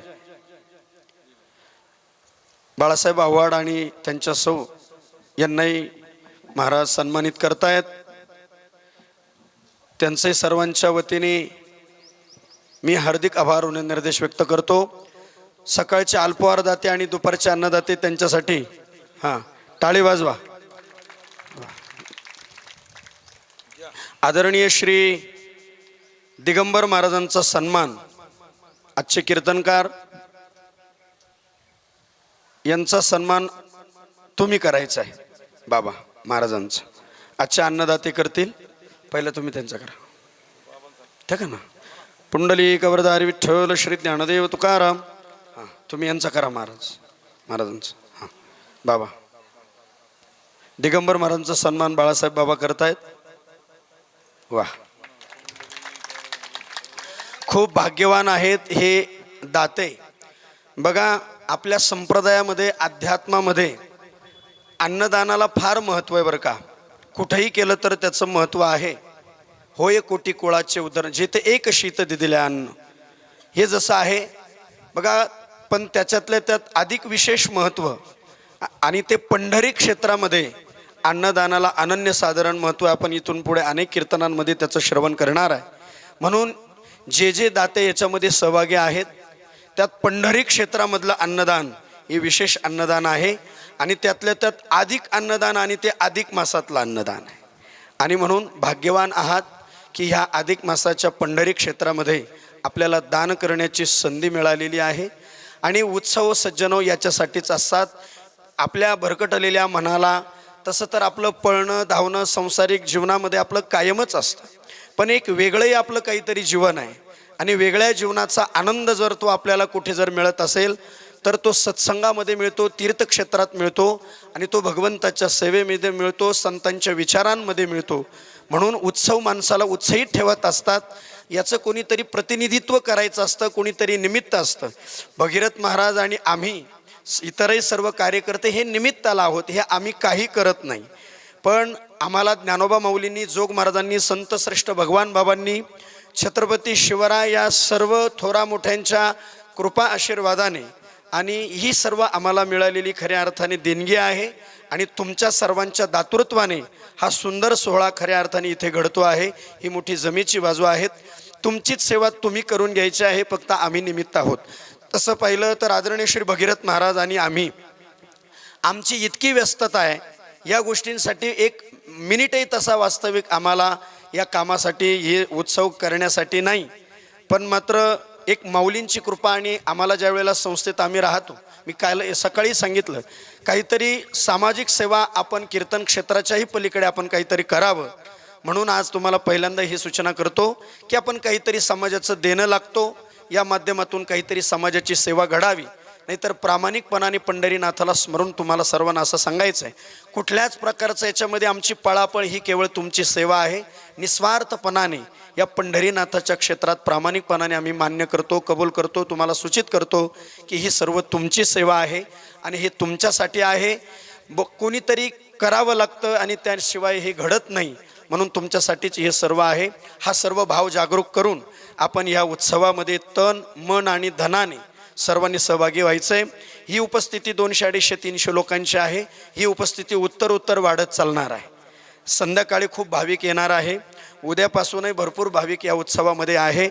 बाळासाहेब आव्हाड आणि त्यांच्या सौ यांनाही महाराज सन्मानित करतायत. त्यांचे सर्वांच्या वतीने मी हार्दिक आभार ऋणनिर्देश व्यक्त करतो. सकाळचे अल्पहार दाते आणि दुपारचे अन्नदाते त्यांच्यासाठी हां टाळी वाजवा. आदरणीय श्री दिगंबर महाराजांचा सन्मान आजचे कीर्तनकार यांचा सन्मान तुम्ही करायचा आहे. बाबा महाराजांचा आजचे अन्नदाते करतील, पहिलं तुम्ही त्यांचा करा. ठीक आहे ना. पुंडलिक वरदा विठ्ठल श्री ज्ञानदेव तुकाराम. हां तुम्ही यांचा करा महाराजांचा. हां बाबा दिगंबर महाराजांचा सन्मान बाळासाहेब बाबा करतायत. वा, खूप भाग्यवान आहेत हे दाते. बघा, आपल्या संप्रदायामध्ये अध्यात्मामध्ये अन्नदानाला फार महत्त्व आहे बरं का. कुठेही केलं तर त्याचं महत्त्व आहे. होय कोटी कुळाचे उदाहरण, जेथे एक शीत दिले अन्न, हे जसं आहे बघा. पण त्याच्यातल्या त्यात अधिक विशेष महत्त्व आणि ते पंढरी क्षेत्रामध्ये अन्नदानाला अनन्यसाधारण महत्त्व. आपण इथून पुढे अनेक कीर्तनांमध्ये त्याचं श्रवण करणार आहे. म्हणून जे जे दाते याच्यामध्ये सहभागी आहेत त्यात पंढरी क्षेत्रामधलं अन्नदान हे विशेष अन्नदान आहे. आणि त्यातल्या त्यात अधिक अन्नदान आणि ते अधिक मासातलं अन्नदान आहे. आणि म्हणून भाग्यवान आहात की ह्या अधिक मासाच्या पंढरी क्षेत्रामध्ये आपल्याला दान करण्याची संधी मिळालेली आहे. आणि उत्सव सज्जनो याच्यासाठीच असतात. आपल्या भरकटलेल्या मनाला, तसं तर आपलं पळणं धावणं संसारिक जीवनामध्ये आपलं कायमच असतं, पण एक वेगळंही आपलं काहीतरी जीवन आहे. आणि वेगळ्या जीवनाचा आनंद जर तो आपल्याला कुठे जर मिळत असेल तर तो सत्संगामध्ये मिळतो, तीर्थक्षेत्रात मिळतो आणि तो भगवंताच्या सेवेमध्ये मिळतो, संतांच्या विचारांमध्ये मिळतो. म्हणून उत्सव माणसाला उत्साहित ठेवत असतात. याचं कोणीतरी प्रतिनिधित्व करायचं असतं, कोणीतरी निमित्त असतं. भगीरथ महाराज आणि आम्ही इतरही सर्व कार्यकर्ते हे निमित्ताला आहोत, हे आम्ही काही करत नाही. पण आम्हाला ज्ञानोबा माऊलींनी, जोग महाराजांनी, संतश्रेष्ठ भगवान बाबांनी, छत्रपती शिवराय या सर्व थोरा मोठ्यांच्या कृपा आशीर्वादाने आणि ही सर्व आम्हाला मिळालेली खऱ्या अर्थाने देणगी आहे. आणि तुमच्या सर्वांच्या दातृत्वाने हा सुंदर सोहळा खऱ्या अर्थाने इथे घडतो आहे. ही मोठी जमेची बाजू आहेत. तुमचीच सेवा तुम्ही करून घ्यायची आहे, फक्त आम्ही निमित्त आहोत. तसं पाहिलं तर आदरणीय श्री भगीरथ महाराज आणि आमची इतकी व्यस्तता आहे, या गोष्टींसाठी एक मिनिटही तसा वास्तविक आम्हाला या कामासाठी, हे उत्सव करण्यासाठी नाही. पण मात्र एक माऊलींची कृपा आणि आम्हाला ज्या वेळेला संस्थेत आम्ही राहतो, मी काल सकाळी सांगितलं, काहीतरी सामाजिक सेवा आपण कीर्तन क्षेत्राच्याही पलीकडे आपण काहीतरी करावं. म्हणून आज तुम्हाला पहिल्यांदा ही सूचना करतो की आपण काहीतरी समाजाचं देणं लागतो, या माध्यमातून काहीतरी समाजाची सेवा घडावी. नाहीतर प्रामाणिकपणाने पंढरीनाथाला स्मरून तुम्हाला सर्वांना असं सांगायचं आहे, कुठल्याच प्रकारचं याच्यामध्ये आमची पळापळ, ही केवळ तुमची सेवा आहे. निस्वार्थपणाने या पंढरीनाथाच्या क्षेत्रात प्रामाणिकपणाने आम्ही मान्य करतो, कबूल करतो, तुम्हाला सूचित करतो की ही सर्व तुमची सेवा आहे आणि हे तुमच्यासाठी आहे. कोणीतरी करावं लागतं आणि त्याशिवाय हे घडत नाही. म्हणून तुमच्यासाठीच हे सर्व आहे. हा सर्व भाव जागरूक करून आपण या उत्सवामध्ये तन मन आणि धनाने सर्वांनी सहभागी व्हायचं आहे. ही उपस्थिती 200-250-300 लोकांची आहे. ही उपस्थिती उत्तर वाढत चालणार आहे. संध्याकाळी खूप भाविक येणार आहे. उद्यापासूनही भरपूर भाविक या उत्सवामध्ये आहे.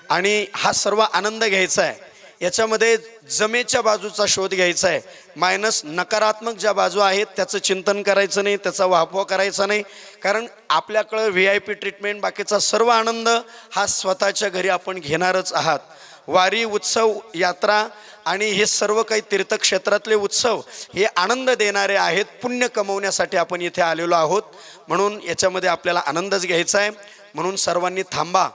आणि हा सर्व आनंद घ्यायचा आहे. याच्यामध्ये जमेच्या बाजूचा शोध घ्यायचा आहे. मायनस नकारात्मक ज्या बाजू आहेत त्याचं चिंतन करायचं नाही, त्याचा वाहवा करायचा नाही. कारण आपल्याकडं VIP ट्रीटमेंट, बाकीचा सर्व आनंद हा स्वतःच्या घरी आपण घेणारच आहात. वारी, उत्सव, यात्रा आणि हे सर्व काही तीर्थक्षेत्रातले उत्सव हे आनंद देणारे आहेत. पुण्य कमवण्यासाठी आपण इथे आलेलो आहोत. म्हणून याच्यामध्ये आपल्याला आनंदच घ्यायचा आहे. म्हणून सर्वांनी थांबा.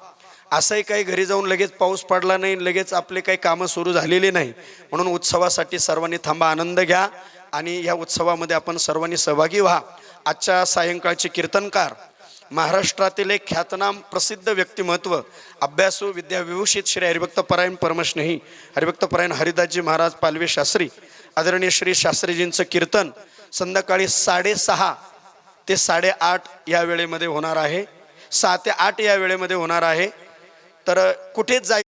असंही काही घरी जाऊन लगेच पाऊस पडला नाही, लगेच आपले काही कामं सुरू झालेली नाही. म्हणून उत्सवासाठी सर्वांनी थांबा, आनंद घ्या आणि या उत्सवामध्ये आपण सर्वांनी सहभागी व्हा. आजच्या सायंकाळचे कीर्तनकार महाराष्ट्रातील एक ख्यातनाम प्रसिद्ध व्यक्तिमत्व, अभ्यासू, विद्याविभूषित श्री हरिभक्तपरायण परमस्नेही हरिभक्तपरायण हरिदासजी महाराज पालवे शास्त्री, आदरणीय श्री शास्त्रीजींचं कीर्तन संध्याकाळी 6:30 ते 8:30 या वेळेमध्ये होणार आहे. 6 ते 8 या वेळेमध्ये होणार आहे. तर कुठेच